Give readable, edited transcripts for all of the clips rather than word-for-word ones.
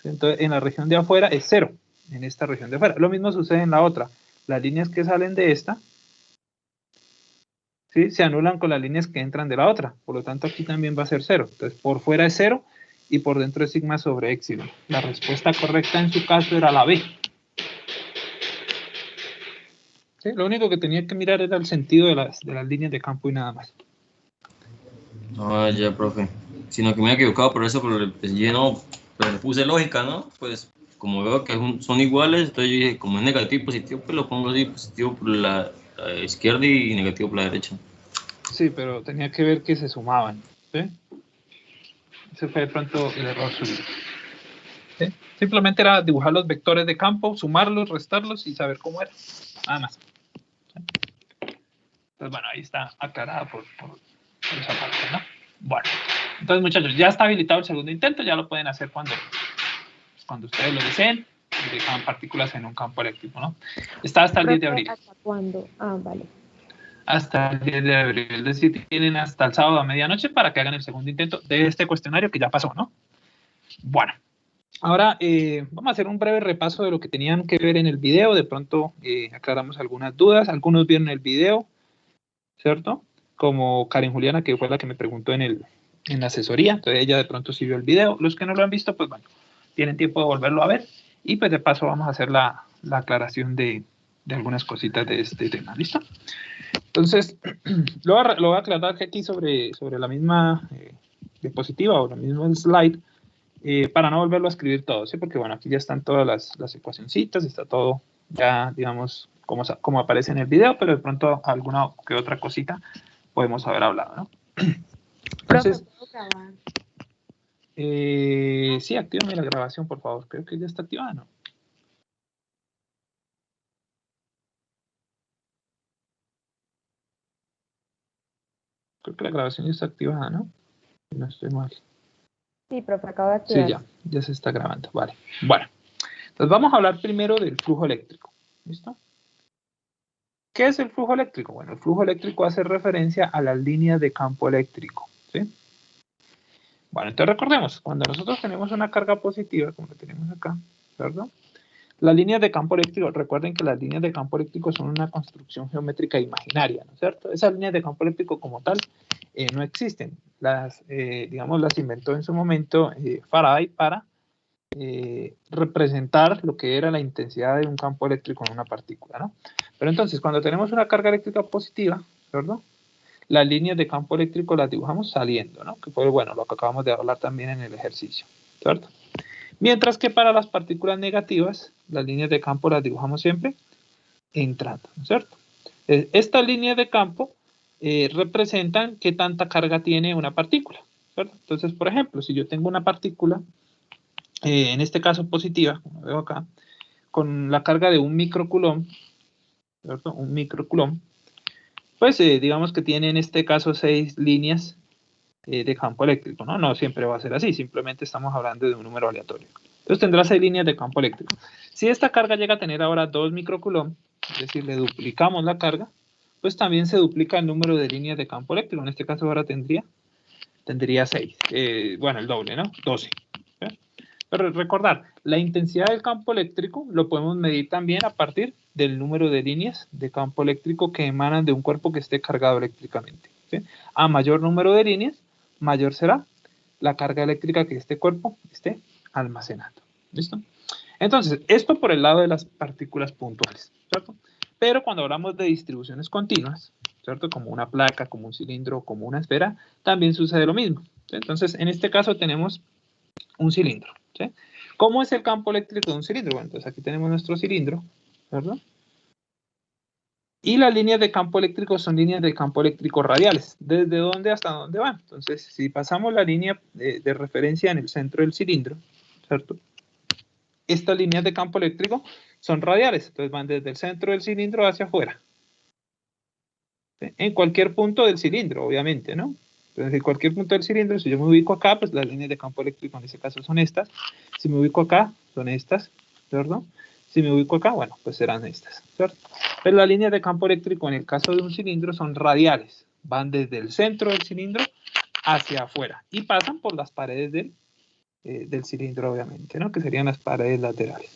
Entonces, en la región de afuera es 0, en esta región de afuera. Lo mismo sucede en la otra. Las líneas que salen de esta, ¿sí?, se anulan con las líneas que entran de la otra. Por lo tanto, aquí también va a ser 0. Entonces, por fuera es 0 y por dentro es sigma sobre épsilon. La respuesta correcta en su caso era la B. ¿Sí? Lo único que tenía que mirar era el sentido de las líneas de campo y nada más. Ah, ya, profe. Sino que me he equivocado por eso, pero pues, yo no, pero le puse lógica, ¿no? Pues como veo que son iguales, entonces yo dije, como es negativo y positivo, pues lo pongo así, positivo por la izquierda y negativo por la derecha. Sí, pero tenía que ver que se sumaban, ¿sí? Ese fue de pronto el error suyo. ¿Sí? Simplemente era dibujar los vectores de campo, sumarlos, restarlos y saber cómo era. Nada más. ¿Sí? Entonces, bueno, ahí está aclarada por esa parte, ¿no? Bueno, entonces, muchachos, ya está habilitado el segundo intento, ya lo pueden hacer cuando ustedes lo deseen, y dejan partículas en un campo eléctrico, ¿no? Está hasta el 10 de abril. ¿Hasta cuándo? Ah, vale. Hasta el 10 de abril, es decir, tienen hasta el sábado a medianoche para que hagan el segundo intento de este cuestionario que ya pasó, ¿no? Bueno, ahora vamos a hacer un breve repaso de lo que tenían que ver en el video, de pronto aclaramos algunas dudas, algunos vieron el video, ¿cierto? Como Karen Juliana, que fue la que me preguntó en la asesoría, entonces ella de pronto sí vio el video, los que no lo han visto, pues bueno, tienen tiempo de volverlo a ver, y pues de paso vamos a hacer la aclaración de algunas cositas de este tema, ¿listo? Entonces, lo voy a aclarar aquí sobre la misma diapositiva o la misma slide, para no volverlo a escribir todo, ¿sí? Porque bueno, aquí ya están todas las ecuacioncitas, está todo ya, digamos, como aparece en el video, pero de pronto alguna que otra cosita podemos haber hablado, ¿no? Entonces, sí, actívame la grabación, por favor. Creo que ya está activada, ¿no? Creo que la grabación ya está activada, ¿no? No estoy mal. Sí, profe, acabo de activar. Sí, ya se está grabando, vale. Bueno, entonces vamos a hablar primero del flujo eléctrico, ¿listo? ¿Qué es el flujo eléctrico? Bueno, el flujo eléctrico hace referencia a las líneas de campo eléctrico, ¿sí? Bueno, entonces recordemos, cuando nosotros tenemos una carga positiva, como la tenemos acá, ¿verdad? Las líneas de campo eléctrico, recuerden que las líneas de campo eléctrico son una construcción geométrica imaginaria, ¿no es cierto? Esas líneas de campo eléctrico como tal no existen. Digamos, las inventó en su momento Faraday para representar lo que era la intensidad de un campo eléctrico en una partícula, ¿no? Pero entonces, cuando tenemos una carga eléctrica positiva, ¿verdad? Las líneas de campo eléctrico las dibujamos saliendo, ¿no? Que fue, bueno, lo que acabamos de hablar también en el ejercicio, ¿cierto? Mientras que para las partículas negativas, las líneas de campo las dibujamos siempre entrando, ¿no es cierto? Estas líneas de campo representan qué tanta carga tiene una partícula, ¿cierto? Entonces, por ejemplo, si yo tengo una partícula, en este caso positiva, como veo acá, con la carga de un microcoulomb, ¿cierto? Un microcoulomb, pues digamos que tiene en este caso 6 líneas de campo eléctrico, ¿no? No siempre va a ser así, simplemente estamos hablando de un número aleatorio. Entonces tendrá 6 líneas de campo eléctrico. Si esta carga llega a tener ahora 2 microcoulomb, es decir, le duplicamos la carga, pues también se duplica el número de líneas de campo eléctrico. En este caso ahora tendría 6. Bueno, el doble, ¿no? 12. ¿Sí? Pero recordar, la intensidad del campo eléctrico lo podemos medir también a partir del número de líneas de campo eléctrico que emanan de un cuerpo que esté cargado eléctricamente, ¿sí? A mayor número de líneas, mayor será la carga eléctrica que este cuerpo esté almacenando. ¿Listo? Entonces, esto por el lado de las partículas puntuales, ¿cierto? Pero cuando hablamos de distribuciones continuas, ¿cierto? Como una placa, como un cilindro, como una esfera, también sucede lo mismo, ¿sí? Entonces, en este caso tenemos un cilindro, ¿sí? ¿Cómo es el campo eléctrico de un cilindro? Bueno, entonces aquí tenemos nuestro cilindro, ¿verdad? Y las líneas de campo eléctrico son líneas de campo eléctrico radiales. ¿Desde dónde hasta dónde van? Entonces, si pasamos la línea de referencia en el centro del cilindro, ¿cierto? Estas líneas de campo eléctrico son radiales. Entonces, van desde el centro del cilindro hacia afuera. ¿Sí? En cualquier punto del cilindro, obviamente, ¿no? Entonces, en cualquier punto del cilindro, si yo me ubico acá, pues las líneas de campo eléctrico en este caso son estas. Si me ubico acá, son estas, ¿cierto? Si me ubico acá, bueno, pues serán estas, ¿cierto? Pero las líneas de campo eléctrico en el caso de un cilindro son radiales. Van desde el centro del cilindro hacia afuera y pasan por las paredes del del cilindro, obviamente, ¿no? Que serían las paredes laterales.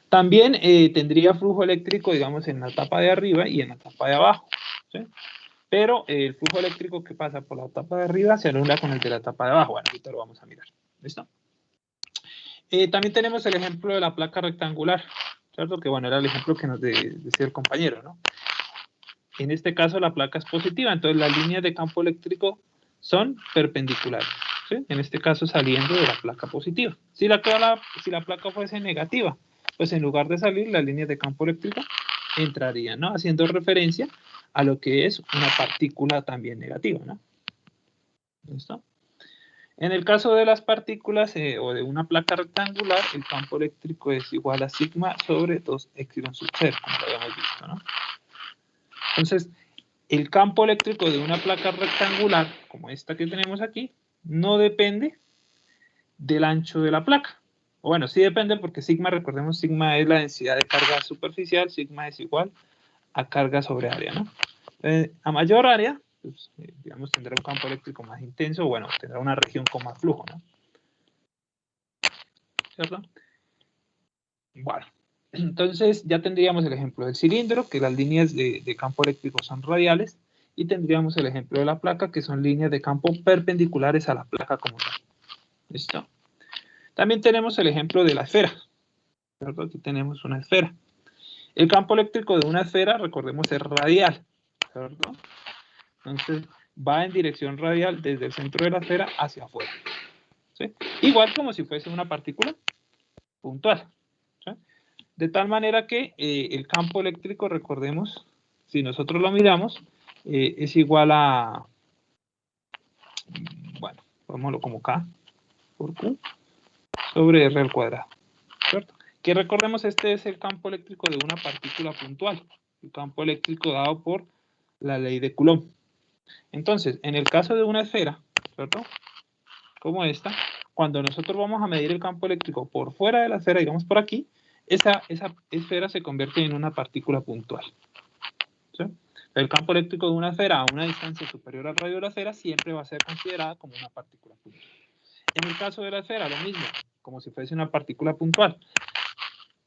También tendría flujo eléctrico, digamos, en la tapa de arriba y en la tapa de abajo, ¿sí? Pero el flujo eléctrico que pasa por la tapa de arriba se anula con el de la tapa de abajo. Bueno, ahorita lo vamos a mirar. ¿Listo? También tenemos el ejemplo de la placa rectangular, ¿cierto? Que bueno, era el ejemplo que nos decía el compañero, ¿no? En este caso la placa es positiva, entonces las líneas de campo eléctrico son perpendiculares, ¿sí? En este caso saliendo de la placa positiva. Si la placa fuese negativa, pues en lugar de salir, las líneas de campo eléctrico entrarían, ¿no? Haciendo referencia a lo que es una partícula también negativa, ¿no? ¿Listo? En el caso de las partículas o de una placa rectangular, el campo eléctrico es igual a sigma sobre 2 epsilon sub 0, como lo habíamos visto, ¿no? Entonces, el campo eléctrico de una placa rectangular, como esta que tenemos aquí, no depende del ancho de la placa. O bueno, sí depende porque sigma, recordemos, sigma es la densidad de carga superficial, sigma es igual a carga sobre área, ¿no? A mayor área, pues, digamos, tendrá un campo eléctrico más intenso, bueno, tendrá una región con más flujo, ¿no? ¿Cierto? Bueno, entonces ya tendríamos el ejemplo del cilindro, que las líneas de campo eléctrico son radiales, y tendríamos el ejemplo de la placa, que son líneas de campo perpendiculares a la placa como tal. ¿Listo? También tenemos el ejemplo de la esfera, ¿cierto? Aquí tenemos una esfera. El campo eléctrico de una esfera, recordemos, es radial, ¿cierto? Entonces, va en dirección radial desde el centro de la esfera hacia afuera, ¿sí? Igual como si fuese una partícula puntual, ¿sí? De tal manera que el campo eléctrico, recordemos, si nosotros lo miramos, es igual a, bueno, pongámoslo como K por Q sobre R al cuadrado, ¿cierto? Que recordemos, este es el campo eléctrico de una partícula puntual, el campo eléctrico dado por la ley de Coulomb. Entonces, en el caso de una esfera, ¿cierto? Como esta, cuando nosotros vamos a medir el campo eléctrico por fuera de la esfera, digamos por aquí, esa esfera se convierte en una partícula puntual, ¿sí? El campo eléctrico de una esfera a una distancia superior al radio de la esfera siempre va a ser considerada como una partícula puntual. En el caso de la esfera, lo mismo, como si fuese una partícula puntual.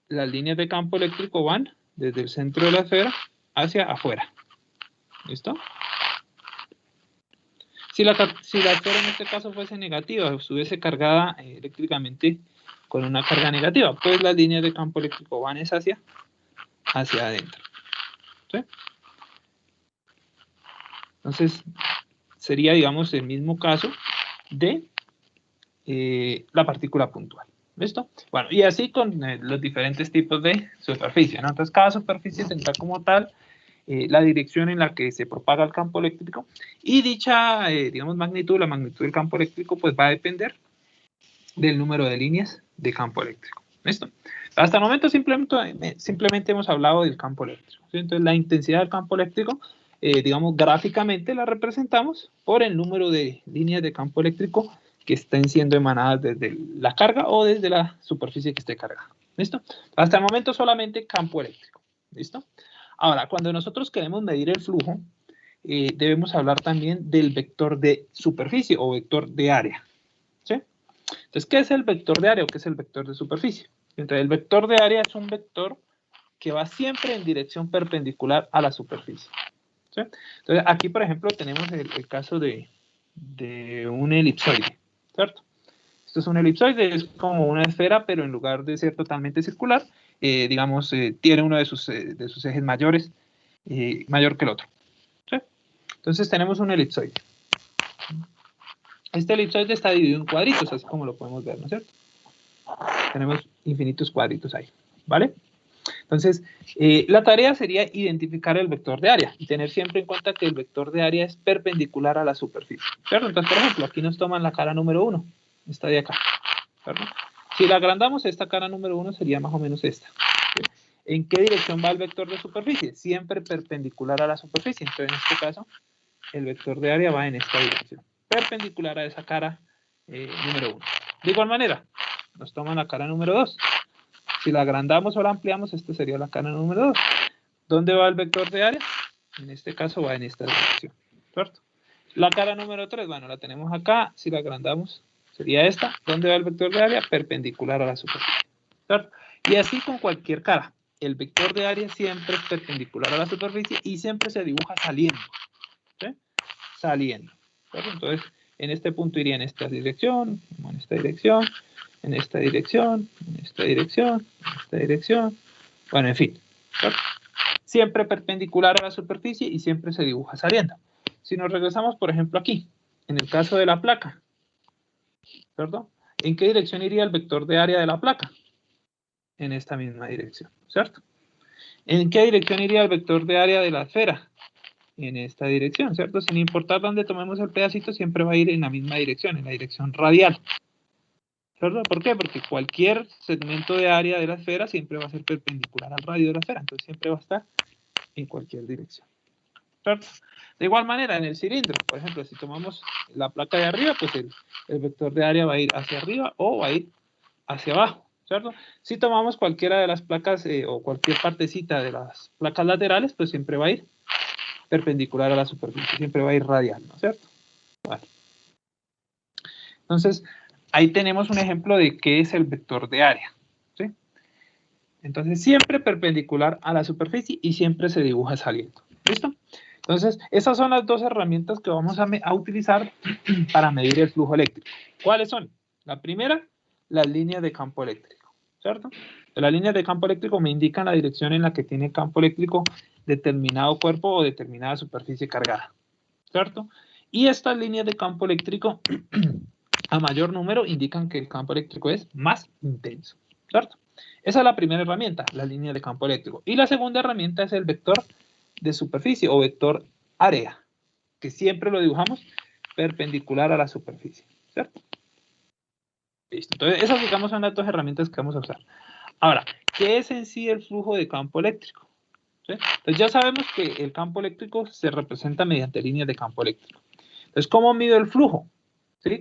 Las líneas de campo eléctrico van desde el centro de la esfera hacia afuera. ¿Listo? Si la esfera en este caso fuese negativa, o estuviese cargada eléctricamente con una carga negativa, pues las líneas de campo eléctrico van hacia adentro, ¿sí? Entonces, sería, digamos, el mismo caso de la partícula puntual. ¿Listo? Bueno, y así con los diferentes tipos de superficie, ¿no? Entonces, cada superficie tendrá como tal la dirección en la que se propaga el campo eléctrico, y dicha, digamos, magnitud, la magnitud del campo eléctrico, pues va a depender del número de líneas de campo eléctrico. ¿Listo? Hasta el momento simplemente hemos hablado del campo eléctrico, ¿sí? Entonces, la intensidad del campo eléctrico, digamos, gráficamente la representamos por el número de líneas de campo eléctrico que estén siendo emanadas desde la carga o desde la superficie que esté cargada. ¿Listo? Hasta el momento solamente campo eléctrico. ¿Listo? Ahora, cuando nosotros queremos medir el flujo, debemos hablar también del vector de superficie o vector de área, ¿sí? Entonces, ¿qué es el vector de área o qué es el vector de superficie? Entonces, el vector de área es un vector que va siempre en dirección perpendicular a la superficie, ¿sí? Entonces, aquí, por ejemplo, tenemos el caso de un elipsoide, ¿cierto? Esto es un elipsoide, es como una esfera, pero en lugar de ser totalmente circular, digamos, tiene uno de sus ejes mayores, mayor que el otro, ¿sí? Entonces tenemos un elipsoide. Este elipsoide está dividido en cuadritos, así como lo podemos ver, ¿no es cierto? Tenemos infinitos cuadritos ahí, ¿vale? Entonces, la tarea sería identificar el vector de área y tener siempre en cuenta que el vector de área es perpendicular a la superficie, ¿cierto? Entonces, por ejemplo, aquí nos toman la cara número 1, esta de acá, ¿cierto? Si la agrandamos, esta cara número 1 sería más o menos esta, ¿sí? ¿En qué dirección va el vector de superficie? Siempre perpendicular a la superficie. Entonces, en este caso, el vector de área va en esta dirección, perpendicular a esa cara número 1. De igual manera, nos toman la cara número 2. Si la agrandamos o la ampliamos, esta sería la cara número 2. ¿Dónde va el vector de área? En este caso va en esta dirección, ¿cierto? La cara número 3, bueno, la tenemos acá. Si la agrandamos, Sería esta. ¿Dónde va el vector de área? Perpendicular a la superficie. ¿Cierto? Y así con cualquier cara. El vector de área siempre es perpendicular a la superficie y siempre se dibuja saliendo. ¿Sí? Saliendo. ¿Cierto? Entonces, en este punto iría en esta dirección, en esta dirección, en esta dirección, en esta dirección, en esta dirección. Bueno, en fin. ¿Cierto? Siempre perpendicular a la superficie y siempre se dibuja saliendo. Si nos regresamos, por ejemplo, aquí, en el caso de la placa, ¿cierto? ¿En qué dirección iría el vector de área de la placa? En esta misma dirección, ¿cierto? ¿En qué dirección iría el vector de área de la esfera? En esta dirección, ¿cierto? Sin importar dónde tomemos el pedacito, siempre va a ir en la misma dirección, en la dirección radial. ¿Cierto? ¿Por qué? Porque cualquier segmento de área de la esfera siempre va a ser perpendicular al radio de la esfera, entonces siempre va a estar en cualquier dirección. ¿Cierto? De igual manera, en el cilindro, por ejemplo, si tomamos la placa de arriba, pues el vector de área va a ir hacia arriba o va a ir hacia abajo, ¿cierto? Si tomamos cualquiera de las placas o cualquier partecita de las placas laterales, pues siempre va a ir perpendicular a la superficie, siempre va a ir radial, ¿no es cierto? Bueno. Entonces, ahí tenemos un ejemplo de qué es el vector de área, ¿sí? Entonces, siempre perpendicular a la superficie y siempre se dibuja saliendo, ¿listo? Entonces, esas son las dos herramientas que vamos a utilizar para medir el flujo eléctrico. ¿Cuáles son? La primera, las líneas de campo eléctrico, ¿cierto? Las líneas de campo eléctrico me indican la dirección en la que tiene campo eléctrico determinado cuerpo o determinada superficie cargada, ¿cierto? Y estas líneas de campo eléctrico, a mayor número, indican que el campo eléctrico es más intenso, ¿cierto? Esa es la primera herramienta, la línea de campo eléctrico. Y la segunda herramienta es el vector de superficie o vector área, que siempre lo dibujamos perpendicular a la superficie, ¿cierto? Listo. Entonces, esas, digamos, son las dos herramientas que vamos a usar. Ahora, ¿qué es en sí el flujo de campo eléctrico? ¿Sí? Entonces, ya sabemos que el campo eléctrico se representa mediante líneas de campo eléctrico. Entonces, ¿cómo mido el flujo? ¿Sí?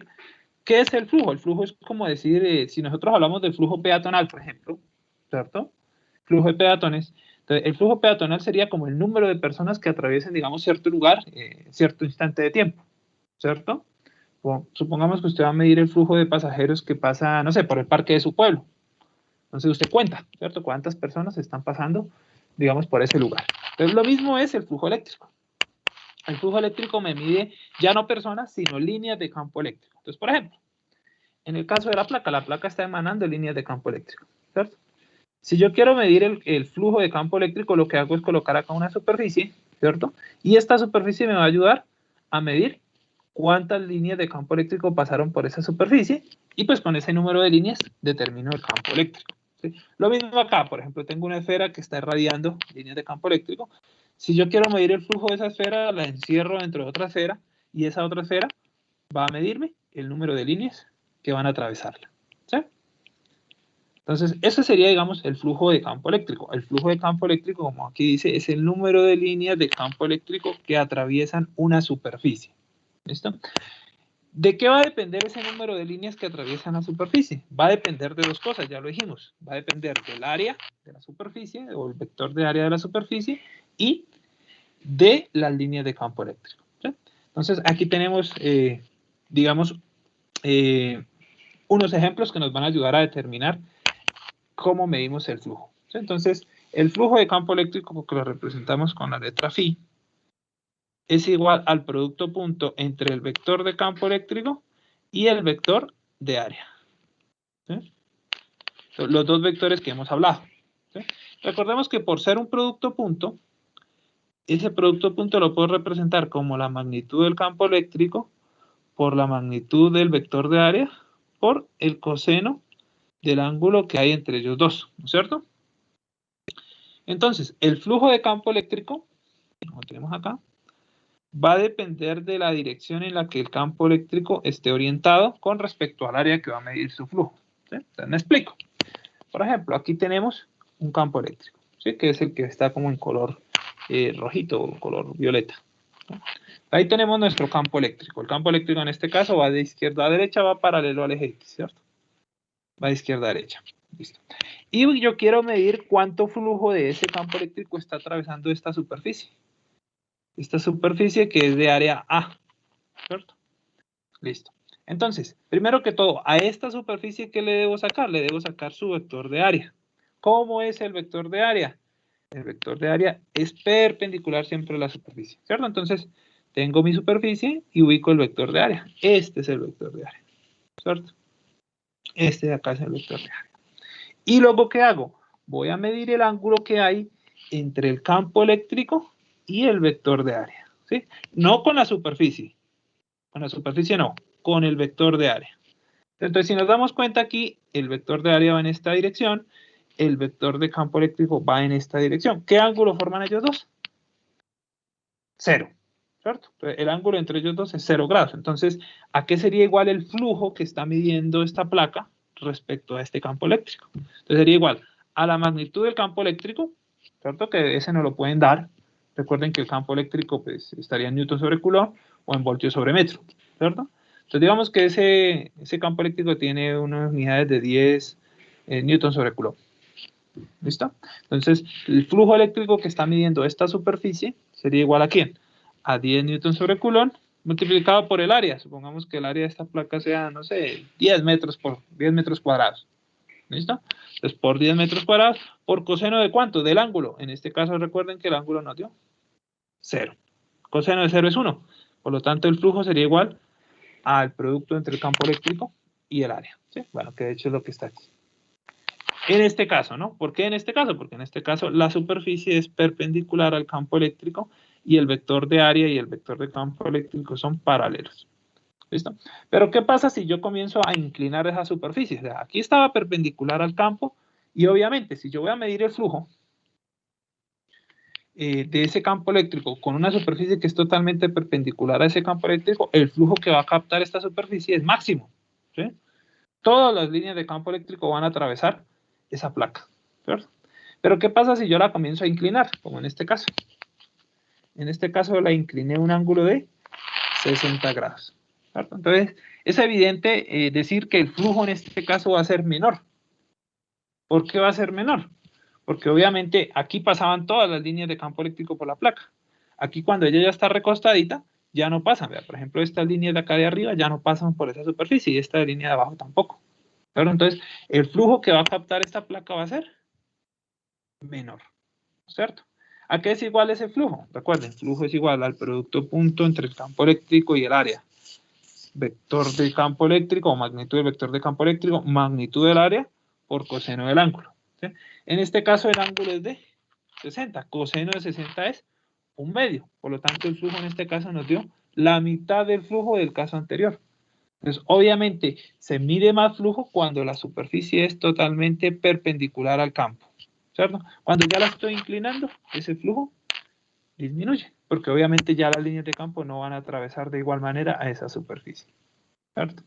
¿Qué es el flujo? El flujo es como decir, si nosotros hablamos del flujo peatonal, por ejemplo, ¿cierto? Flujo de peatones. Entonces, el flujo peatonal sería como el número de personas que atraviesen, digamos, cierto lugar, cierto instante de tiempo, ¿cierto? O, supongamos que usted va a medir el flujo de pasajeros que pasa, no sé, por el parque de su pueblo. Entonces usted cuenta, ¿cierto? ¿Cuántas personas están pasando, digamos, por ese lugar? Entonces, lo mismo es el flujo eléctrico. El flujo eléctrico me mide ya no personas, sino líneas de campo eléctrico. Entonces, por ejemplo, en el caso de la placa está emanando líneas de campo eléctrico, ¿cierto? Si yo quiero medir el flujo de campo eléctrico, lo que hago es colocar acá una superficie, ¿cierto? Y esta superficie me va a ayudar a medir cuántas líneas de campo eléctrico pasaron por esa superficie y pues con ese número de líneas determino el campo eléctrico, ¿sí? Lo mismo acá, por ejemplo, tengo una esfera que está irradiando líneas de campo eléctrico. Si yo quiero medir el flujo de esa esfera, la encierro dentro de otra esfera y esa otra esfera va a medirme el número de líneas que van a atravesarla, ¿sí? Entonces, ese sería, digamos, el flujo de campo eléctrico. El flujo de campo eléctrico, como aquí dice, es el número de líneas de campo eléctrico que atraviesan una superficie. ¿Listo? ¿De qué va a depender ese número de líneas que atraviesan la superficie? Va a depender de dos cosas, ya lo dijimos. Va a depender del área de la superficie o el vector de área de la superficie y de las líneas de campo eléctrico, ¿sí? Entonces, aquí tenemos, digamos, unos ejemplos que nos van a ayudar a determinar cómo medimos el flujo, ¿sí? Entonces, el flujo de campo eléctrico, que lo representamos con la letra phi, es igual al producto punto entre el vector de campo eléctrico y el vector de área, ¿sí? Los dos vectores que hemos hablado, ¿sí? Recordemos que por ser un producto punto, ese producto punto lo puedo representar como la magnitud del campo eléctrico por la magnitud del vector de área por el coseno del ángulo que hay entre ellos dos, ¿no es cierto? Entonces, el flujo de campo eléctrico, como tenemos acá, va a depender de la dirección en la que el campo eléctrico esté orientado con respecto al área que va a medir su flujo, ¿sí? Entonces, me explico. Por ejemplo, aquí tenemos un campo eléctrico, ¿sí? Que es el que está como en color rojito o color violeta, ¿sí? Ahí tenemos nuestro campo eléctrico. El campo eléctrico en este caso va de izquierda a derecha, va paralelo al eje X, ¿cierto? Va de izquierda a derecha. Listo. Y yo quiero medir cuánto flujo de ese campo eléctrico está atravesando esta superficie. Esta superficie que es de área A, ¿cierto? Listo. Entonces, primero que todo, a esta superficie, ¿qué le debo sacar? Le debo sacar su vector de área. ¿Cómo es el vector de área? El vector de área es perpendicular siempre a la superficie, ¿cierto? Entonces, tengo mi superficie y ubico el vector de área. Este es el vector de área, ¿cierto? Este de acá es el vector de área. Y luego, ¿qué hago? Voy a medir el ángulo que hay entre el campo eléctrico y el vector de área, ¿sí? No con la superficie no, con el vector de área. Entonces, si nos damos cuenta aquí, el vector de área va en esta dirección, el vector de campo eléctrico va en esta dirección. ¿Qué ángulo forman ellos dos? 0, ¿cierto? El ángulo entre ellos dos es 0 grados. Entonces, ¿a qué sería igual el flujo que está midiendo esta placa respecto a este campo eléctrico? Entonces, sería igual a la magnitud del campo eléctrico, ¿cierto? Que ese no lo pueden dar. Recuerden que el campo eléctrico pues, estaría en newton sobre coulomb o en voltios sobre metro, ¿cierto? Entonces, digamos que ese campo eléctrico tiene unas unidades de 10 newton sobre coulomb. ¿Listo? Entonces, el flujo eléctrico que está midiendo esta superficie sería igual a ¿quién? A 10 newton sobre coulomb multiplicado por el área. Supongamos que el área de esta placa sea, no sé, 10 metros por 10 metros cuadrados. ¿Listo? Entonces, por 10 metros cuadrados, por coseno de ¿cuánto? Del ángulo. En este caso, recuerden que el ángulo nos dio 0. Coseno de 0 es 1. Por lo tanto, el flujo sería igual al producto entre el campo eléctrico y el área. ¿Sí? Bueno, que de hecho es lo que está aquí. En este caso, ¿no? ¿Por qué en este caso? Porque en este caso la superficie es perpendicular al campo eléctrico y el vector de área y el vector de campo eléctrico son paralelos. ¿Listo? Pero ¿qué pasa si yo comienzo a inclinar esa superficie? O sea, aquí estaba perpendicular al campo y obviamente si yo voy a medir el flujo de ese campo eléctrico con una superficie que es totalmente perpendicular a ese campo eléctrico, el flujo que va a captar esta superficie es máximo. ¿Sí? Todas las líneas de campo eléctrico van a atravesar esa placa, ¿cierto? Pero ¿qué pasa si yo la comienzo a inclinar? Como en este caso. En este caso la incliné un ángulo de 60 grados, ¿cierto? Entonces, es evidente decir que el flujo en este caso va a ser menor. ¿Por qué va a ser menor? Porque obviamente aquí pasaban todas las líneas de campo eléctrico por la placa. Aquí cuando ella ya está recostadita, ya no pasan. ¿Verdad? Por ejemplo, estas líneas de acá de arriba ya no pasan por esa superficie y esta línea de abajo tampoco. Pero entonces, el flujo que va a captar esta placa va a ser menor, ¿cierto? ¿A qué es igual ese flujo? Recuerden, flujo es igual al producto punto entre el campo eléctrico y el área. Vector del campo eléctrico o magnitud del vector de campo eléctrico, magnitud del área por coseno del ángulo. ¿Sí? En este caso el ángulo es de 60, coseno de 60 es 1/2, por lo tanto el flujo en este caso nos dio la mitad del flujo del caso anterior. Entonces, obviamente, se mide más flujo cuando la superficie es totalmente perpendicular al campo, ¿cierto? Cuando ya la estoy inclinando, ese flujo disminuye, porque obviamente ya las líneas de campo no van a atravesar de igual manera a esa superficie, ¿cierto?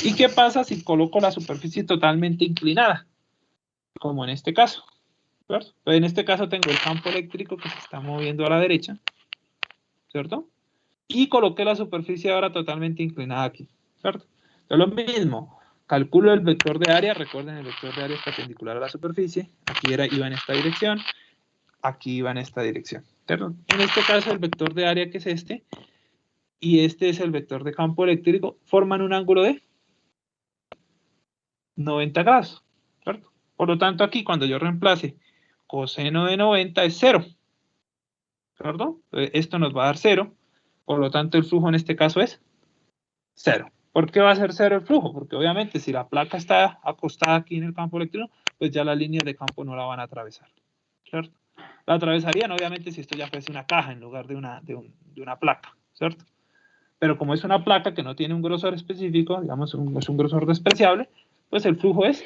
¿Y qué pasa si coloco la superficie totalmente inclinada? Como en este caso, ¿cierto? Entonces, en este caso tengo el campo eléctrico que se está moviendo a la derecha, ¿cierto? Y coloqué la superficie ahora totalmente inclinada aquí, ¿cierto? Entonces lo mismo, calculo el vector de área, recuerden el vector de área es perpendicular a la superficie, aquí iba en esta dirección, aquí iba en esta dirección, ¿cierto? En este caso el vector de área que es este, y este es el vector de campo eléctrico, forman un ángulo de 90 grados, ¿cierto? Por lo tanto aquí cuando yo reemplace coseno de 90 es 0, ¿cierto? Entonces, esto nos va a dar 0, por lo tanto el flujo en este caso es 0. ¿Por qué va a ser 0 el flujo? Porque obviamente si la placa está acostada aquí en el campo eléctrico, pues ya las líneas de campo no la van a atravesar, ¿cierto? La atravesarían obviamente si esto ya fuese una caja en lugar de una placa, ¿cierto? Pero como es una placa que no tiene un grosor específico, digamos, es un grosor despreciable, pues el flujo es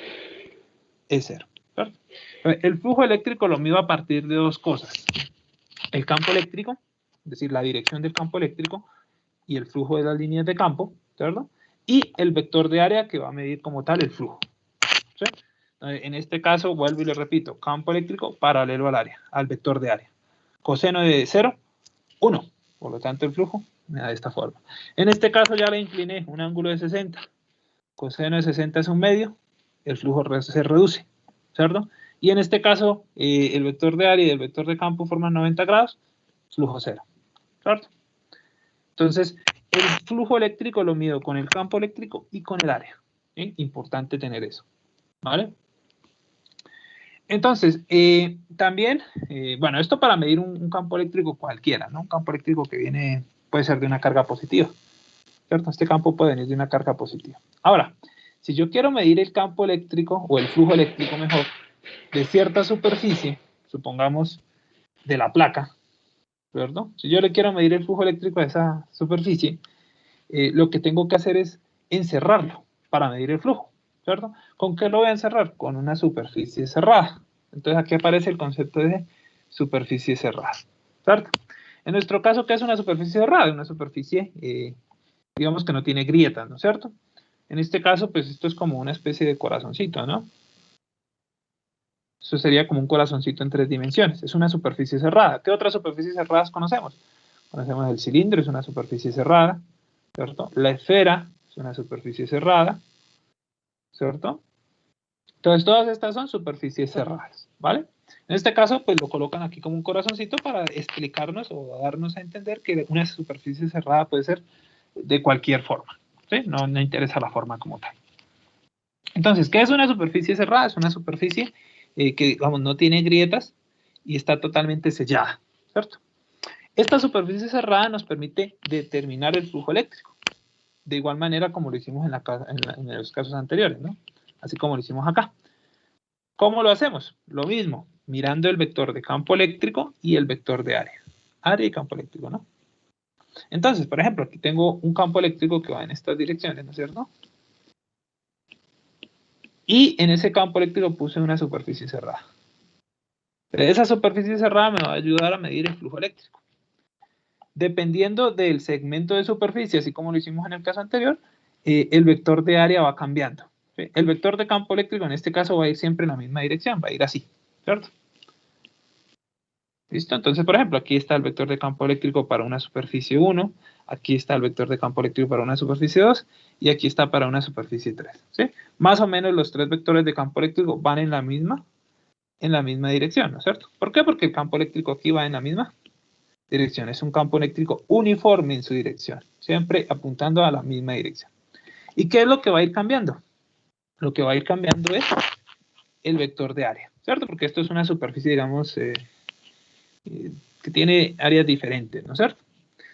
0, ¿cierto? El flujo eléctrico lo mido a partir de dos cosas. El campo eléctrico, es decir, la dirección del campo eléctrico y el flujo de las líneas de campo, ¿cierto? Y el vector de área que va a medir como tal el flujo, ¿sí? En este caso, vuelvo y le repito, campo eléctrico paralelo al área, al vector de área. Coseno de 0, 1. Por lo tanto, el flujo me da de esta forma. En este caso ya le incliné un ángulo de 60. Coseno de 60 es 1/2. El flujo se reduce, ¿cierto? Y en este caso, el vector de área y el vector de campo forman 90 grados, flujo 0, ¿cierto? Entonces, el flujo eléctrico lo mido con el campo eléctrico y con el área. ¿Sí? Importante tener eso. ¿Vale? Entonces, también, bueno, esto para medir un campo eléctrico cualquiera, ¿no? Un campo eléctrico que viene, puede ser de una carga positiva, ¿cierto? Este campo puede venir de una carga positiva. Ahora, si yo quiero medir el campo eléctrico, o el flujo eléctrico mejor, de cierta superficie, supongamos de la placa, ¿cierto? Si yo le quiero medir el flujo eléctrico a esa superficie, lo que tengo que hacer es encerrarlo para medir el flujo, ¿cierto? ¿Con qué lo voy a encerrar? Con una superficie cerrada. Entonces aquí aparece el concepto de superficie cerrada, ¿cierto? En nuestro caso, ¿qué es una superficie cerrada? Una superficie, digamos que no tiene grietas, ¿no es cierto? En este caso, pues esto es como una especie de corazoncito, ¿no? Eso sería como un corazoncito en 3 dimensiones. Es una superficie cerrada. ¿Qué otras superficies cerradas conocemos? Conocemos el cilindro, es una superficie cerrada, ¿cierto? La esfera es una superficie cerrada, ¿cierto? Entonces, todas estas son superficies cerradas, ¿vale? En este caso, pues lo colocan aquí como un corazoncito para explicarnos o darnos a entender que una superficie cerrada puede ser de cualquier forma, ¿sí? No interesa la forma como tal. Entonces, ¿qué es una superficie cerrada? Es una superficie que, digamos, no tiene grietas y está totalmente sellada, ¿cierto? Esta superficie cerrada nos permite determinar el flujo eléctrico, de igual manera como lo hicimos en los casos anteriores, ¿no? Así como lo hicimos acá. ¿Cómo lo hacemos? Lo mismo, mirando el vector de campo eléctrico y el vector de área. Área y campo eléctrico, ¿no? Entonces, por ejemplo, aquí tengo un campo eléctrico que va en estas direcciones, ¿no es cierto? Y en ese campo eléctrico puse una superficie cerrada. Esa superficie cerrada me va a ayudar a medir el flujo eléctrico. Dependiendo del segmento de superficie, así como lo hicimos en el caso anterior, el vector de área va cambiando. ¿Sí? El vector de campo eléctrico en este caso va a ir siempre en la misma dirección, va a ir así, ¿cierto? ¿Listo? Entonces, por ejemplo, aquí está el vector de campo eléctrico para una superficie 1, aquí está el vector de campo eléctrico para una superficie 2, y aquí está para una superficie 3. ¿Sí? Más o menos los 3 vectores de campo eléctrico van en la misma dirección, ¿no es cierto? ¿Por qué? Porque el campo eléctrico aquí va en la misma dirección. Es un campo eléctrico uniforme en su dirección, siempre apuntando a la misma dirección. ¿Y qué es lo que va a ir cambiando? Lo que va a ir cambiando es el vector de área, ¿cierto? Porque esto es una superficie, digamos, que tiene áreas diferentes, ¿no es cierto?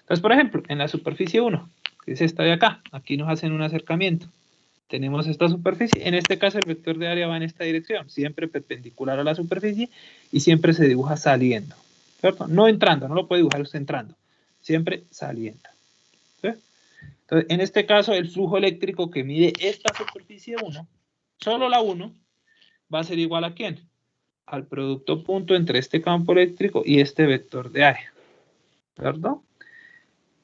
Entonces, por ejemplo, en la superficie 1, que es esta de acá, aquí nos hacen un acercamiento. Tenemos esta superficie, en este caso el vector de área va en esta dirección, siempre perpendicular a la superficie y siempre se dibuja saliendo, ¿cierto? No entrando, no lo puede dibujar usted entrando, siempre saliendo. ¿Sí? Entonces, en este caso, el flujo eléctrico que mide esta superficie 1, solo la 1, va a ser igual a ¿quién? Al producto punto entre este campo eléctrico y este vector de área, ¿cierto?